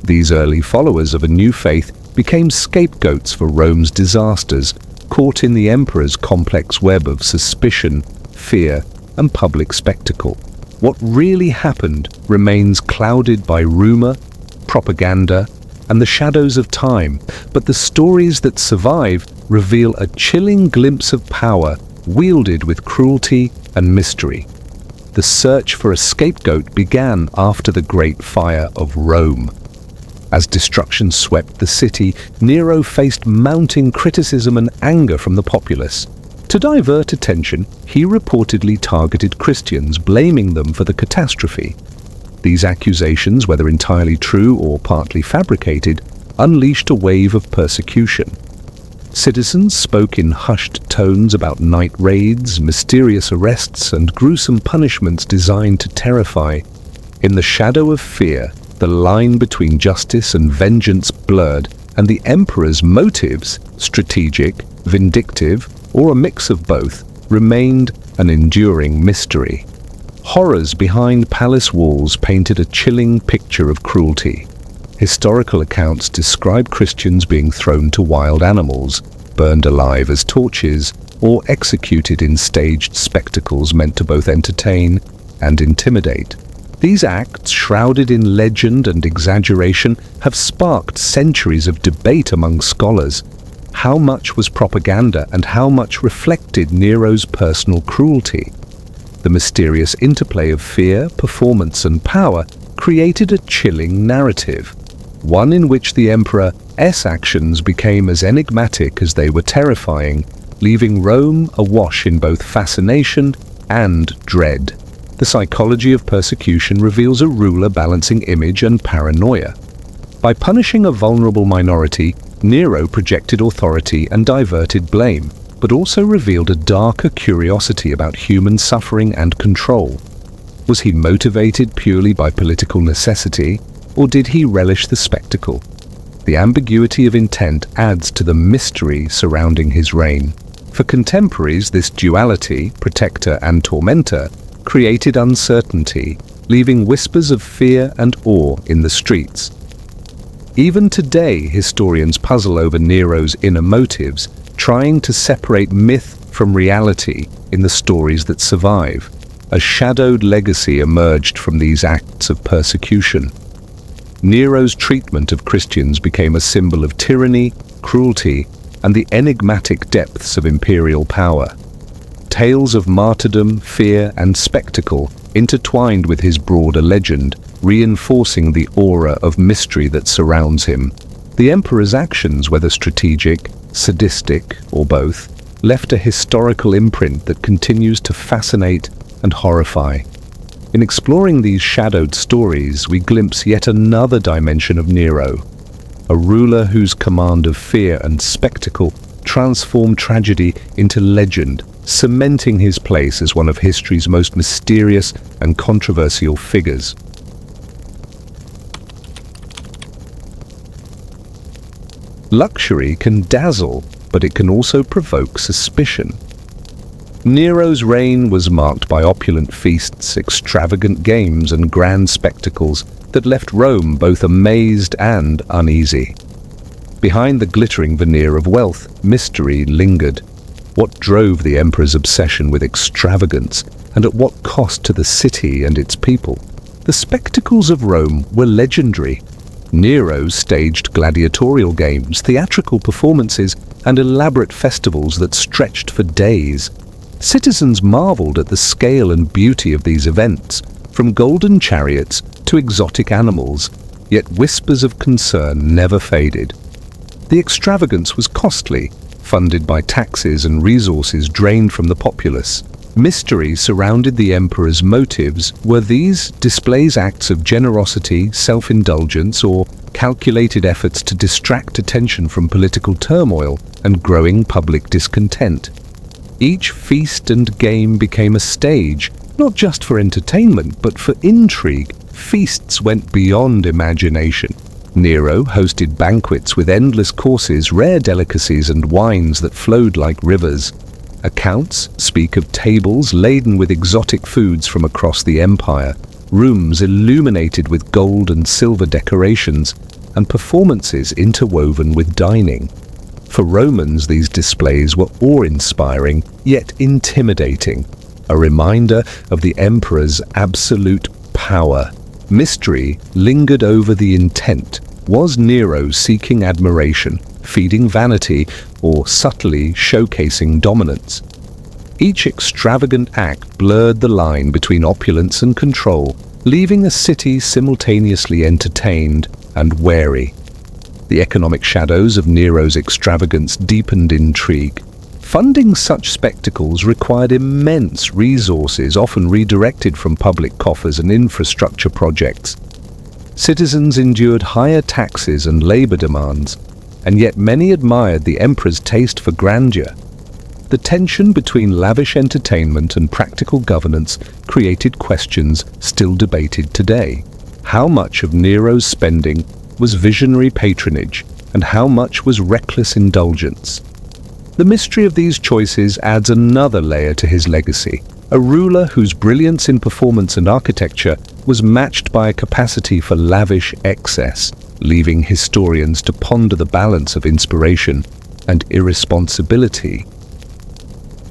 A: These early followers of a new faith became scapegoats for Rome's disasters, caught in the emperor's complex web of suspicion, fear, and public spectacle. What really happened remains clouded by rumor, propaganda, and the shadows of time, but the stories that survive reveal a chilling glimpse of power wielded with cruelty and mystery. The search for a scapegoat began after the Great Fire of Rome. As destruction swept the city, Nero faced mounting criticism and anger from the populace. To divert attention, he reportedly targeted Christians, blaming them for the catastrophe. These accusations, whether entirely true or partly fabricated, unleashed a wave of persecution. Citizens spoke in hushed tones about night raids, mysterious arrests, and gruesome punishments designed to terrify. In the shadow of fear, the line between justice and vengeance blurred, and the emperor's motives, strategic, vindictive, or a mix of both, remained an enduring mystery. Horrors behind palace walls painted a chilling picture of cruelty. Historical accounts describe Christians being thrown to wild animals, burned alive as torches, or executed in staged spectacles meant to both entertain and intimidate. These acts, shrouded in legend and exaggeration, have sparked centuries of debate among scholars. How much was propaganda and how much reflected Nero's personal cruelty? The mysterious interplay of fear, performance, and power created a chilling narrative. one in which the emperor's actions became as enigmatic as they were terrifying, leaving Rome awash in both fascination and dread. The psychology of persecution reveals a ruler balancing image and paranoia. By punishing a vulnerable minority, Nero projected authority and diverted blame, but also revealed a darker curiosity about human suffering and control. Was he motivated purely by political necessity, or did he relish the spectacle? The ambiguity of intent adds to the mystery surrounding his reign. For contemporaries, this duality, protector and tormentor, created uncertainty, leaving whispers of fear and awe in the streets. Even today, historians puzzle over Nero's inner motives, trying to separate myth from reality in the stories that survive. A shadowed legacy emerged from these acts of persecution. Nero's treatment of Christians became a symbol of tyranny, cruelty, and the enigmatic depths of imperial power. Tales of martyrdom, fear, and spectacle intertwined with his broader legend, reinforcing the aura of mystery that surrounds him. The emperor's actions, whether strategic, sadistic, or both, left a historical imprint that continues to fascinate and horrify. In exploring these shadowed stories, we glimpse yet another dimension of Nero, a ruler whose command of fear and spectacle transformed tragedy into legend, cementing his place as one of history's most mysterious and controversial figures. Luxury can dazzle, but it can also provoke suspicion. Nero's reign was marked by opulent feasts, extravagant games, and grand spectacles that left Rome both amazed and uneasy. Behind the glittering veneer of wealth, mystery lingered. What drove the emperor's obsession with extravagance, and at what cost to the city and its people? The spectacles of Rome were legendary. Nero staged gladiatorial games, theatrical performances, and elaborate festivals that stretched for days. Citizens marveled at the scale and beauty of these events, from golden chariots to exotic animals, yet whispers of concern never faded. The extravagance was costly, funded by taxes and resources drained from the populace. Mystery surrounded the emperor's motives. Were these displays acts of generosity, self-indulgence, or calculated efforts to distract attention from political turmoil and growing public discontent? Each feast and game became a stage, not just for entertainment, but for intrigue. Feasts went beyond imagination. Nero hosted banquets with endless courses, rare delicacies, and wines that flowed like rivers. Accounts speak of tables laden with exotic foods from across the empire, rooms illuminated with gold and silver decorations, and performances interwoven with dining. For Romans, these displays were awe-inspiring, yet intimidating, a reminder of the emperor's absolute power. Mystery lingered over the intent. Was Nero seeking admiration, feeding vanity, or subtly showcasing dominance? Each extravagant act blurred the line between opulence and control, leaving a city simultaneously entertained and wary. The economic shadows of Nero's extravagance deepened intrigue. Funding such spectacles required immense resources, often redirected from public coffers and infrastructure projects. Citizens endured higher taxes and labor demands, and yet many admired the emperor's taste for grandeur. The tension between lavish entertainment and practical governance created questions still debated today. How much of Nero's spending was visionary patronage, and how much was reckless indulgence? The mystery of these choices adds another layer to his legacy, a ruler whose brilliance in performance and architecture was matched by a capacity for lavish excess, leaving historians to ponder the balance of inspiration and irresponsibility.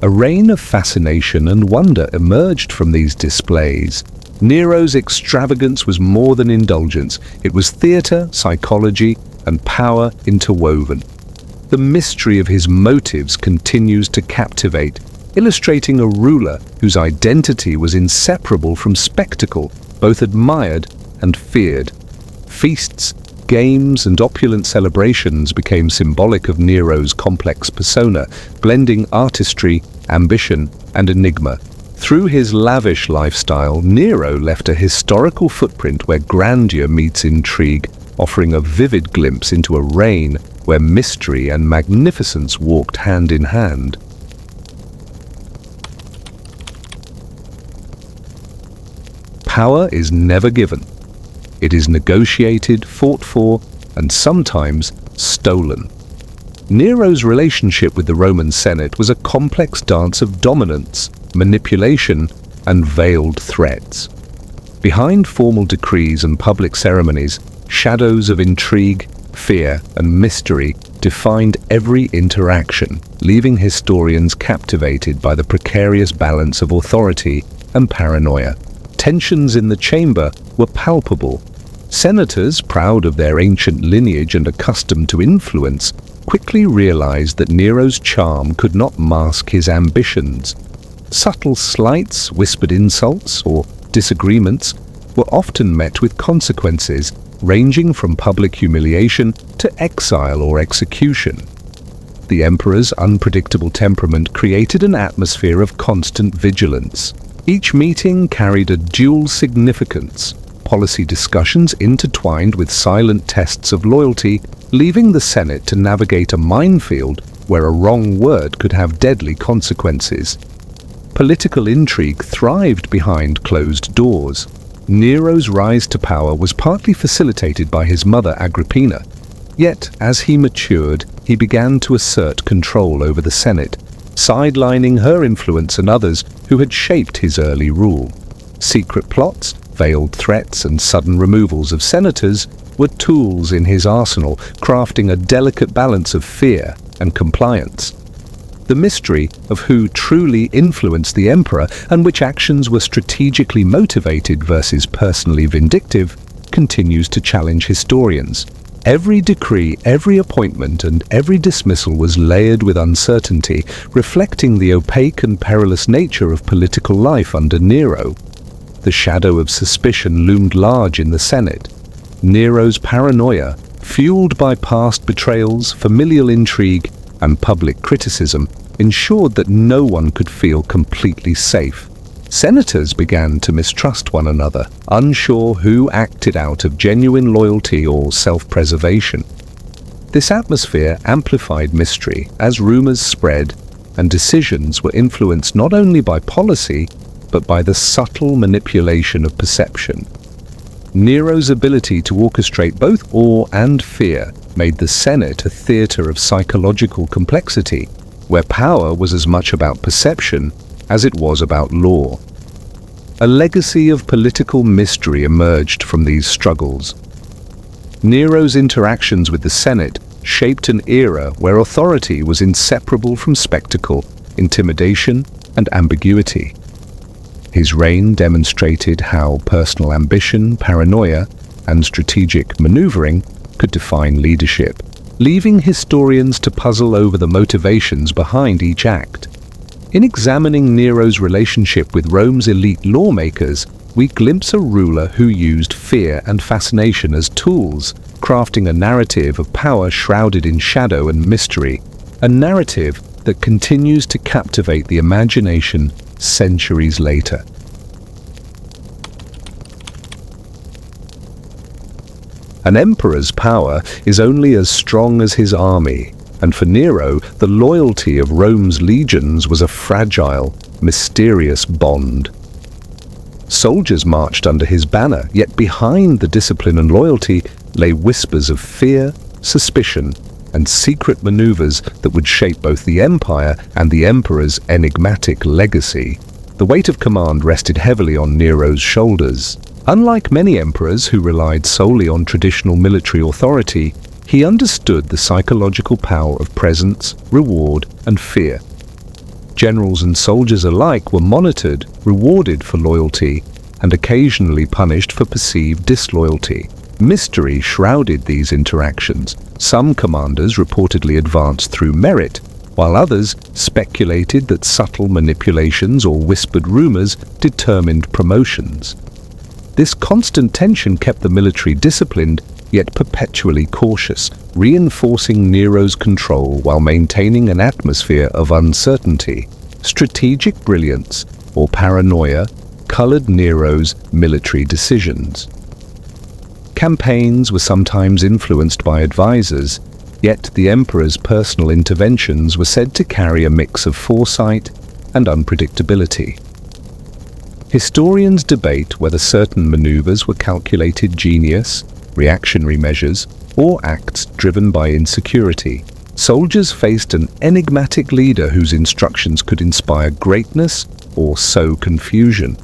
A: A reign of fascination and wonder emerged from these displays. Nero's extravagance was more than indulgence. It was theater, psychology, and power interwoven. The mystery of his motives continues to captivate, illustrating a ruler whose identity was inseparable from spectacle, both admired and feared. Feasts, games and opulent celebrations became symbolic of Nero's complex persona, blending artistry, ambition, and enigma. Through his lavish lifestyle, Nero left a historical footprint where grandeur meets intrigue, offering a vivid glimpse into a reign where mystery and magnificence walked hand in hand. Power is never given. It is negotiated, fought for, and sometimes stolen. Nero's relationship with the Roman Senate was a complex dance of dominance, manipulation, and veiled threats. Behind formal decrees and public ceremonies, shadows of intrigue, fear, and mystery defined every interaction, leaving historians captivated by the precarious balance of authority and paranoia. Tensions in the chamber were palpable. Senators, proud of their ancient lineage and accustomed to influence, quickly realized that Nero's charm could not mask his ambitions. Subtle slights, whispered insults, or disagreements were often met with consequences, ranging from public humiliation to exile or execution. The emperor's unpredictable temperament created an atmosphere of constant vigilance. Each meeting carried a dual significance, policy discussions intertwined with silent tests of loyalty, leaving the Senate to navigate a minefield where a wrong word could have deadly consequences. Political intrigue thrived behind closed doors. Nero's rise to power was partly facilitated by his mother Agrippina. Yet, as he matured, he began to assert control over the Senate, sidelining her influence and others who had shaped his early rule. Secret plots, veiled threats, and sudden removals of senators were tools in his arsenal, crafting a delicate balance of fear and compliance. The mystery of who truly influenced the emperor and which actions were strategically motivated versus personally vindictive continues to challenge historians. Every decree, every appointment, and every dismissal was layered with uncertainty, reflecting the opaque and perilous nature of political life under Nero. The shadow of suspicion loomed large in the Senate. Nero's paranoia, fueled by past betrayals, familial intrigue, and public criticism, ensured that no one could feel completely safe. Senators began to mistrust one another, unsure who acted out of genuine loyalty or self-preservation. This atmosphere amplified mystery as rumors spread and decisions were influenced not only by policy, but by the subtle manipulation of perception. Nero's ability to orchestrate both awe and fear made the Senate a theater of psychological complexity, where power was as much about perception as it was about law. A legacy of political mystery emerged from these struggles. Nero's interactions with the Senate shaped an era where authority was inseparable from spectacle, intimidation, and ambiguity. His reign demonstrated how personal ambition, paranoia, and strategic maneuvering could define leadership, leaving historians to puzzle over the motivations behind each act. In examining Nero's relationship with Rome's elite lawmakers, we glimpse a ruler who used fear and fascination as tools, crafting a narrative of power shrouded in shadow and mystery, a narrative that continues to captivate the imagination centuries later. An emperor's power is only as strong as his army, and for Nero, the loyalty of Rome's legions was a fragile, mysterious bond. Soldiers marched under his banner, yet behind the discipline and loyalty lay whispers of fear, suspicion, and secret maneuvers that would shape both the empire and the emperor's enigmatic legacy. The weight of command rested heavily on Nero's shoulders. Unlike many emperors who relied solely on traditional military authority, he understood the psychological power of presence, reward, and fear. Generals and soldiers alike were monitored, rewarded for loyalty, and occasionally punished for perceived disloyalty. Mystery shrouded these interactions. Some commanders reportedly advanced through merit, while others speculated that subtle manipulations or whispered rumors determined promotions. This constant tension kept the military disciplined, yet perpetually cautious, reinforcing Nero's control while maintaining an atmosphere of uncertainty. Strategic brilliance, or paranoia, colored Nero's military decisions. Campaigns were sometimes influenced by advisors, yet the emperor's personal interventions were said to carry a mix of foresight and unpredictability. Historians debate whether certain maneuvers were calculated genius, reactionary measures, or acts driven by insecurity. Soldiers faced an enigmatic leader whose instructions could inspire greatness or sow confusion.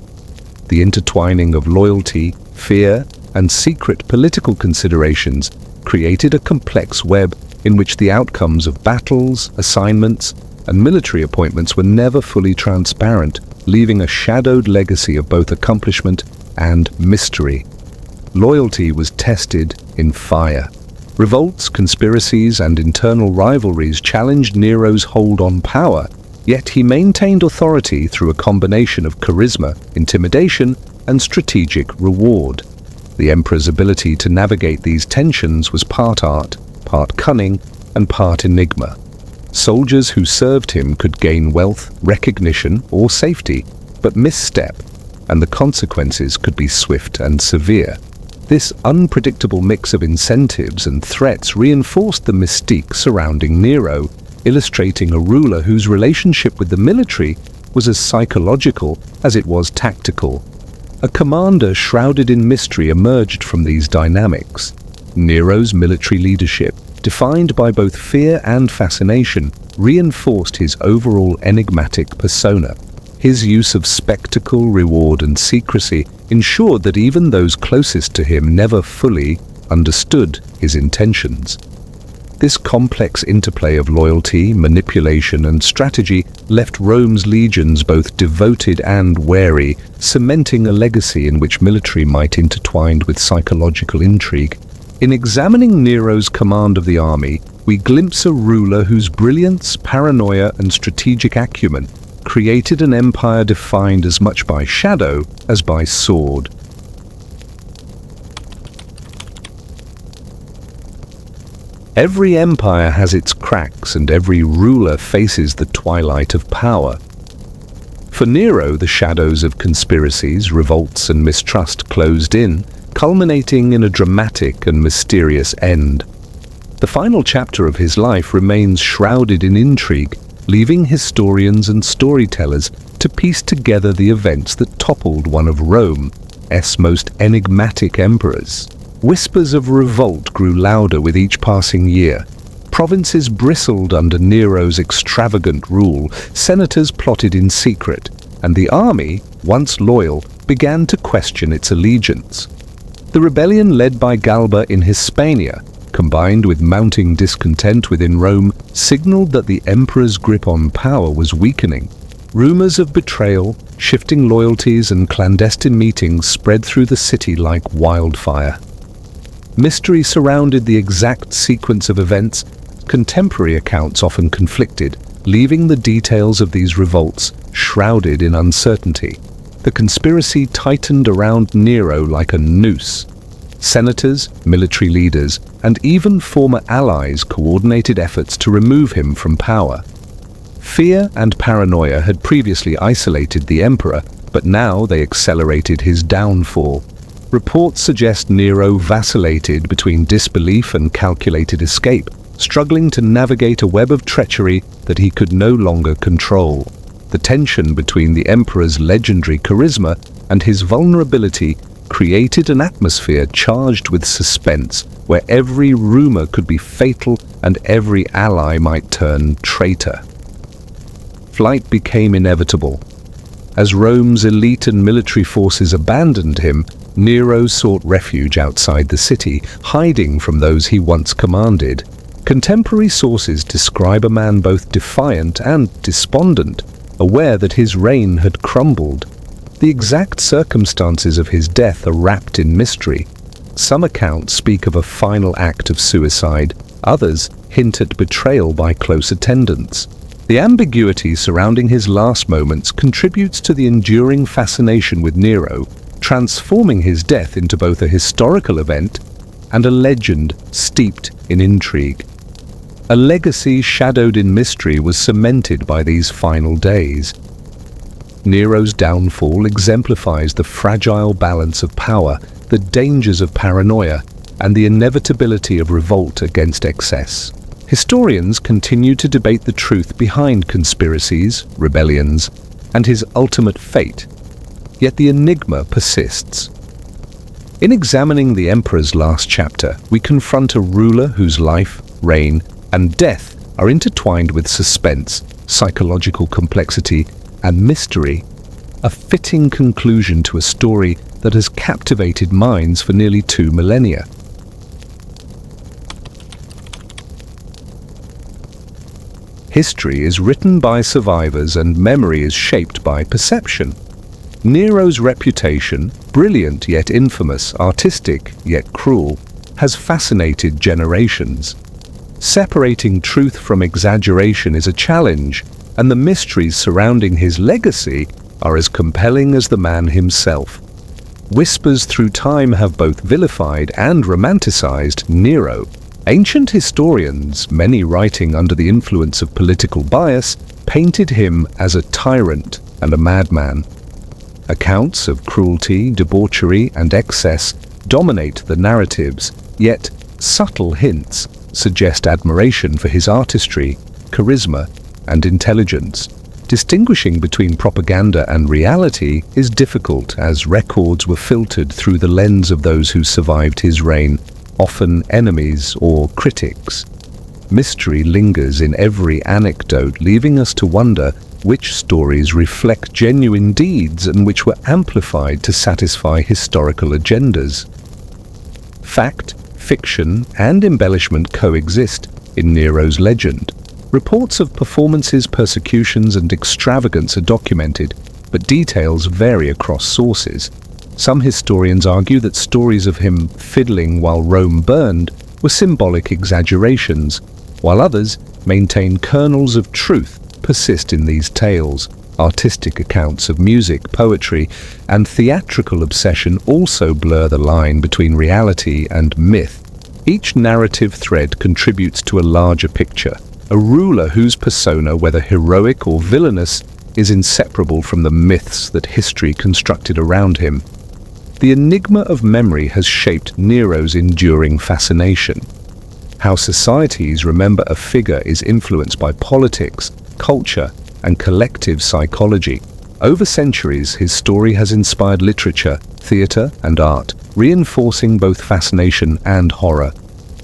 A: The intertwining of loyalty, fear, and secret political considerations created a complex web in which the outcomes of battles, assignments, and military appointments were never fully transparent, leaving a shadowed legacy of both accomplishment and mystery. Loyalty was tested in fire. Revolts, conspiracies, and internal rivalries challenged Nero's hold on power, yet he maintained authority through a combination of charisma, intimidation, and strategic reward. The emperor's ability to navigate these tensions was part art, part cunning, and part enigma. Soldiers who served him could gain wealth, recognition, or safety, but misstep, and the consequences could be swift and severe. This unpredictable mix of incentives and threats reinforced the mystique surrounding Nero, illustrating a ruler whose relationship with the military was as psychological as it was tactical. A commander shrouded in mystery emerged from these dynamics. Nero's military leadership, defined by both fear and fascination, reinforced his overall enigmatic persona. His use of spectacle, reward, and secrecy ensured that even those closest to him never fully understood his intentions. This complex interplay of loyalty, manipulation, and strategy left Rome's legions both devoted and wary, cementing a legacy in which military might intertwined with psychological intrigue. In examining Nero's command of the army, we glimpse a ruler whose brilliance, paranoia, and strategic acumen created an empire defined as much by shadow as by sword. Every empire has its cracks, and every ruler faces the twilight of power. For Nero, the shadows of conspiracies, revolts, and mistrust closed in, culminating in a dramatic and mysterious end. The final chapter of his life remains shrouded in intrigue, leaving historians and storytellers to piece together the events that toppled one of Rome's most enigmatic emperors. Whispers of revolt grew louder with each passing year. Provinces bristled under Nero's extravagant rule, senators plotted in secret, and the army, once loyal, began to question its allegiance. The rebellion led by Galba in Hispania, combined with mounting discontent within Rome, signaled that the emperor's grip on power was weakening. Rumors of betrayal, shifting loyalties, and clandestine meetings spread through the city like wildfire. Mystery surrounded the exact sequence of events. Contemporary accounts often conflicted, leaving the details of these revolts shrouded in uncertainty. The conspiracy tightened around Nero like a noose. Senators, military leaders, and even former allies coordinated efforts to remove him from power. Fear and paranoia had previously isolated the emperor, but now they accelerated his downfall. Reports suggest Nero vacillated between disbelief and calculated escape, struggling to navigate a web of treachery that he could no longer control. The tension between the emperor's legendary charisma and his vulnerability created an atmosphere charged with suspense, where every rumor could be fatal and every ally might turn traitor. Flight became inevitable. As Rome's elite and military forces abandoned him, Nero sought refuge outside the city, hiding from those he once commanded. Contemporary sources describe a man both defiant and despondent, aware that his reign had crumbled. The exact circumstances of his death are wrapped in mystery. Some accounts speak of a final act of suicide, others hint at betrayal by close attendants. The ambiguity surrounding his last moments contributes to the enduring fascination with Nero, transforming his death into both a historical event and a legend steeped in intrigue. A legacy shadowed in mystery was cemented by these final days. Nero's downfall exemplifies the fragile balance of power, the dangers of paranoia, and the inevitability of revolt against excess. Historians continue to debate the truth behind conspiracies, rebellions, and his ultimate fate, yet the enigma persists. In examining the Emperor's last chapter, we confront a ruler whose life, reign, and death are intertwined with suspense, psychological complexity, and mystery, a fitting conclusion to a story that has captivated minds for nearly 2 millennia. History is written by survivors and memory is shaped by perception. Nero's reputation, brilliant yet infamous, artistic yet cruel, has fascinated generations. Separating truth from exaggeration is a challenge, and the mysteries surrounding his legacy are as compelling as the man himself. Whispers through time have both vilified and romanticized Nero. Ancient historians, many writing under the influence of political bias, painted him as a tyrant and a madman. Accounts of cruelty, debauchery, and excess dominate the narratives, yet subtle hints suggest admiration for his artistry, charisma, and intelligence. Distinguishing between propaganda and reality is difficult, as records were filtered through the lens of those who survived his reign, often enemies or critics. Mystery lingers in every anecdote, leaving us to wonder which stories reflect genuine deeds and which were amplified to satisfy historical agendas. Fact, fiction, and embellishment coexist in Nero's legend. Reports of performances, persecutions, and extravagance are documented, but details vary across sources. Some historians argue that stories of him fiddling while Rome burned were symbolic exaggerations, while others maintain kernels of truth persist in these tales. Artistic accounts of music, poetry, and theatrical obsession also blur the line between reality and myth. Each narrative thread contributes to a larger picture, a ruler whose persona, whether heroic or villainous, is inseparable from the myths that history constructed around him. The enigma of memory has shaped Nero's enduring fascination. How societies remember a figure is influenced by politics, culture, and collective psychology. Over centuries, his story has inspired literature, theater, and art, reinforcing both fascination and horror.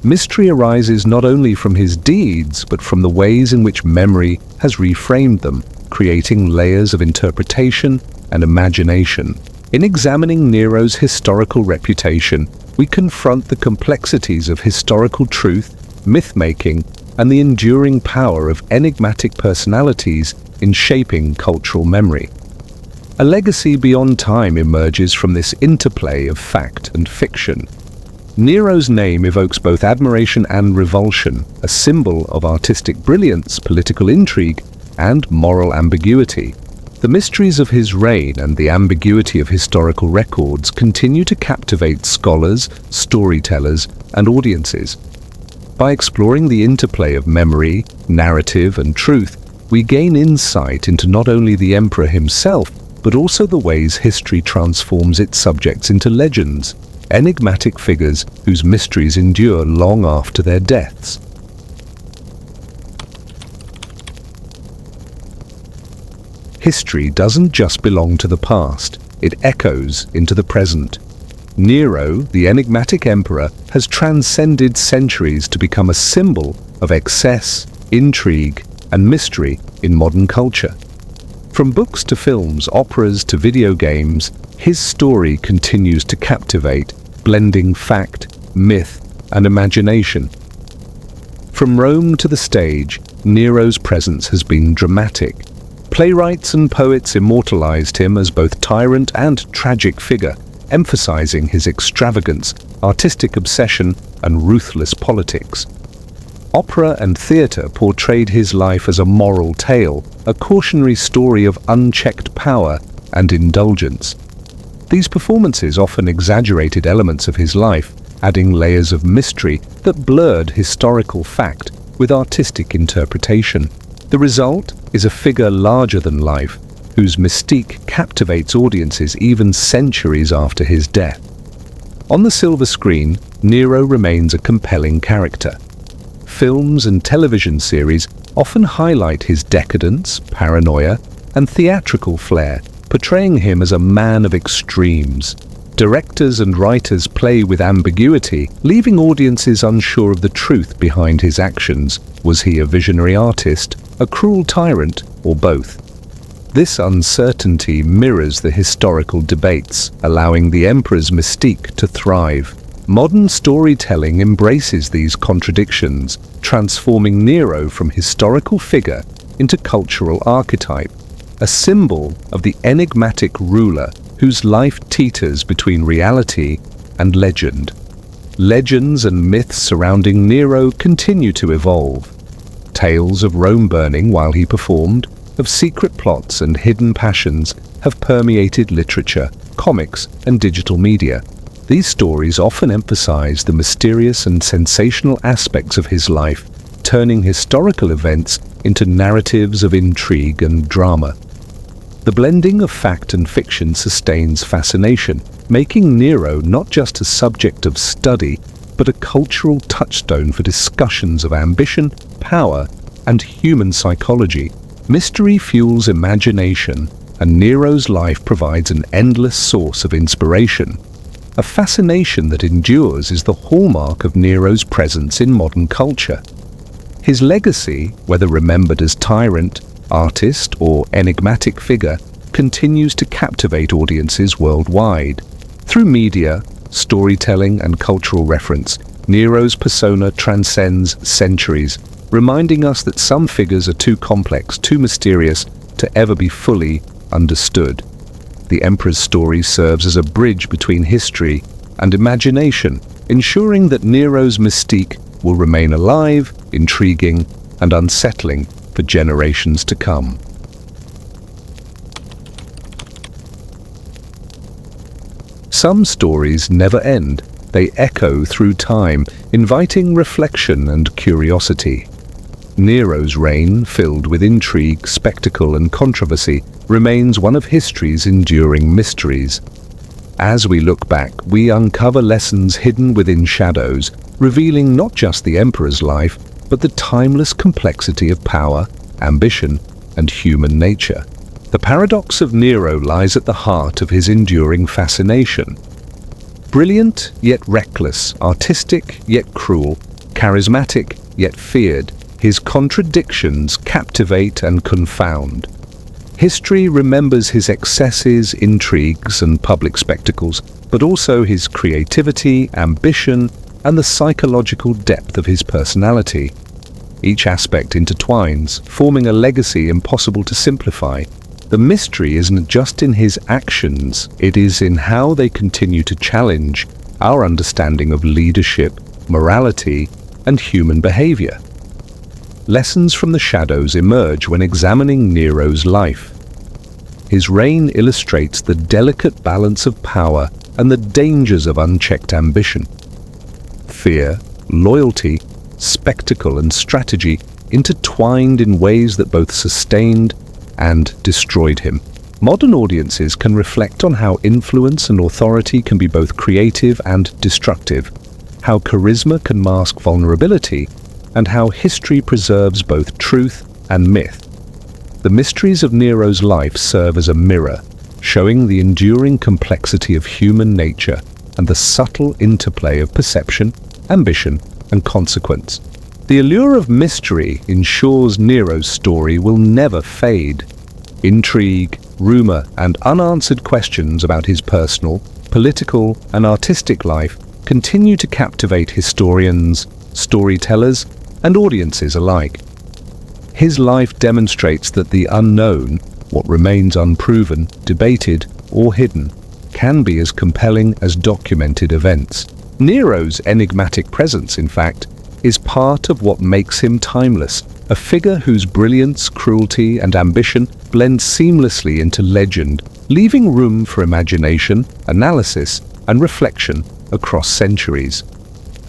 A: Mystery arises not only from his deeds, but from the ways in which memory has reframed them, creating layers of interpretation and imagination. In examining Nero's historical reputation, we confront the complexities of historical truth, myth-making, and the enduring power of enigmatic personalities in shaping cultural memory. A legacy beyond time emerges from this interplay of fact and fiction. Nero's name evokes both admiration and revulsion, a symbol of artistic brilliance, political intrigue, and moral ambiguity. The mysteries of his reign and the ambiguity of historical records continue to captivate scholars, storytellers, and audiences. By exploring the interplay of memory, narrative, and truth, we gain insight into not only the emperor himself, but also the ways history transforms its subjects into legends, enigmatic figures whose mysteries endure long after their deaths. History doesn't just belong to the past, it echoes into the present. Nero, the enigmatic emperor, has transcended centuries to become a symbol of excess, intrigue, and mystery in modern culture. From books to films, operas to video games, his story continues to captivate, blending fact, myth, and imagination. From Rome to the stage, Nero's presence has been dramatic. Playwrights and poets immortalized him as both tyrant and tragic figure, emphasizing his extravagance, artistic obsession, and ruthless politics. Opera and theater portrayed his life as a moral tale, a cautionary story of unchecked power and indulgence. These performances often exaggerated elements of his life, adding layers of mystery that blurred historical fact with artistic interpretation. The result is a figure larger than life, whose mystique captivates audiences even centuries after his death. On the silver screen, Nero remains a compelling character. Films and television series often highlight his decadence, paranoia, and theatrical flair, portraying him as a man of extremes. Directors and writers play with ambiguity, leaving audiences unsure of the truth behind his actions. Was he a visionary artist, a cruel tyrant, or both? This uncertainty mirrors the historical debates, allowing the emperor's mystique to thrive. Modern storytelling embraces these contradictions, transforming Nero from historical figure into cultural archetype, a symbol of the enigmatic ruler whose life teeters between reality and legend. Legends and myths surrounding Nero continue to evolve. Tales of Rome burning while he performed, of secret plots and hidden passions have permeated literature, comics, and digital media. These stories often emphasize the mysterious and sensational aspects of his life, turning historical events into narratives of intrigue and drama. The blending of fact and fiction sustains fascination, making Nero not just a subject of study, but a cultural touchstone for discussions of ambition, power, and human psychology. Mystery fuels imagination, and Nero's life provides an endless source of inspiration. A fascination that endures is the hallmark of Nero's presence in modern culture. His legacy, whether remembered as tyrant, artist, or enigmatic figure, continues to captivate audiences worldwide. Through media, storytelling, and cultural reference, Nero's persona transcends centuries, reminding us that some figures are too complex, too mysterious to ever be fully understood. The emperor's story serves as a bridge between history and imagination, ensuring that Nero's mystique will remain alive, intriguing, and unsettling for generations to come. Some stories never end. They echo through time, inviting reflection and curiosity. Nero's reign, filled with intrigue, spectacle, and controversy, remains one of history's enduring mysteries. As we look back, we uncover lessons hidden within shadows, revealing not just the emperor's life, but the timeless complexity of power, ambition, and human nature. The paradox of Nero lies at the heart of his enduring fascination. Brilliant yet reckless, artistic yet cruel, charismatic yet feared, his contradictions captivate and confound. History remembers his excesses, intrigues, and public spectacles, but also his creativity, ambition, and the psychological depth of his personality. Each aspect intertwines, forming a legacy impossible to simplify. The mystery isn't just in his actions, it is in how they continue to challenge our understanding of leadership, morality, and human behavior. Lessons from the shadows emerge when examining Nero's life. His reign illustrates the delicate balance of power and the dangers of unchecked ambition. Fear, loyalty, spectacle, and strategy intertwined in ways that both sustained and destroyed him. Modern audiences can reflect on how influence and authority can be both creative and destructive, how charisma can mask vulnerability, and how history preserves both truth and myth. The mysteries of Nero's life serve as a mirror, showing the enduring complexity of human nature and the subtle interplay of perception, ambition, and consequence. The allure of mystery ensures Nero's story will never fade. Intrigue, rumor, and unanswered questions about his personal, political, and artistic life continue to captivate historians, storytellers, and audiences alike. His life demonstrates that the unknown, what remains unproven, debated, or hidden, can be as compelling as documented events. Nero's enigmatic presence, in fact, is part of what makes him timeless, a figure whose brilliance, cruelty, and ambition blend seamlessly into legend, leaving room for imagination, analysis, and reflection across centuries.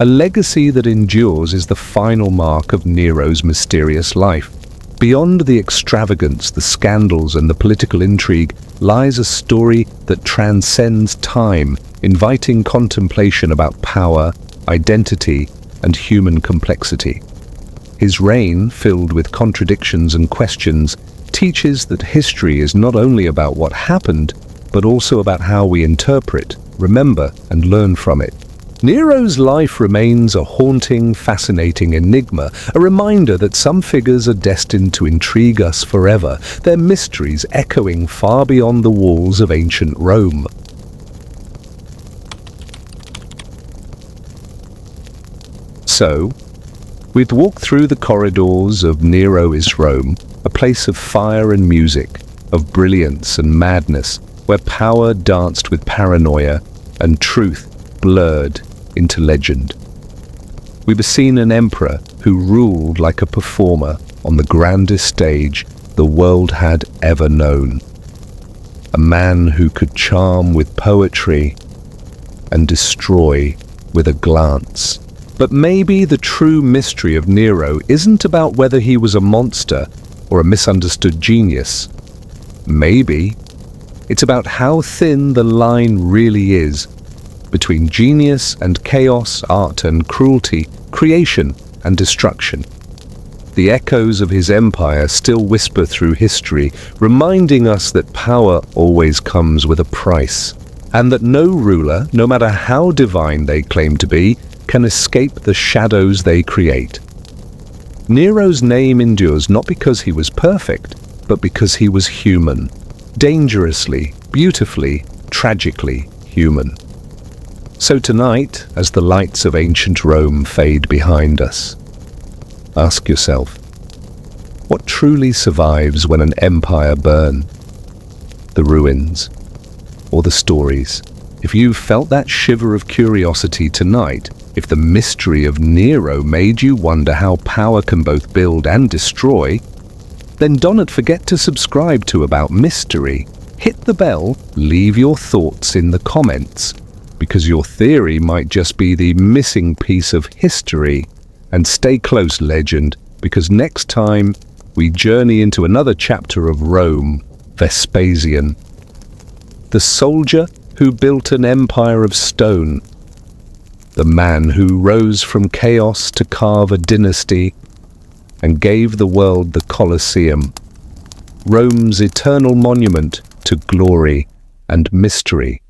A: A legacy that endures is the final mark of Nero's mysterious life. Beyond the extravagance, the scandals, and the political intrigue lies a story that transcends time, inviting contemplation about power, identity, and human complexity. His reign, filled with contradictions and questions, teaches that history is not only about what happened, but also about how we interpret, remember, and learn from it. Nero's life remains a haunting, fascinating enigma, a reminder that some figures are destined to intrigue us forever, their mysteries echoing far beyond the walls of ancient Rome. So, we've walked through the corridors of Nero's Rome, a place of fire and music, of brilliance and madness, where power danced with paranoia and truth blurred into legend. We've seen an emperor who ruled like a performer on the grandest stage the world had ever known. A man who could charm with poetry and destroy with a glance. But maybe the true mystery of Nero isn't about whether he was a monster or a misunderstood genius. Maybe it's about how thin the line really is between genius and chaos, art and cruelty, creation and destruction. The echoes of his empire still whisper through history, reminding us that power always comes with a price, and that no ruler, no matter how divine they claim to be, can escape the shadows they create. Nero's name endures not because he was perfect, but because he was human. Dangerously, beautifully, tragically human. So tonight, as the lights of ancient Rome fade behind us, ask yourself, what truly survives when an empire burns? The ruins, or the stories? If you've felt that shiver of curiosity tonight, if the mystery of Nero made you wonder how power can both build and destroy, then don't forget to subscribe to About Mystery. Hit the bell, leave your thoughts in the comments, because your theory might just be the missing piece of history. And stay close, legend, because next time we journey into another chapter of Rome, Vespasian, the soldier who built an empire of stone, the man who rose from chaos to carve a dynasty and gave the world the Colosseum, Rome's eternal monument to glory and mystery.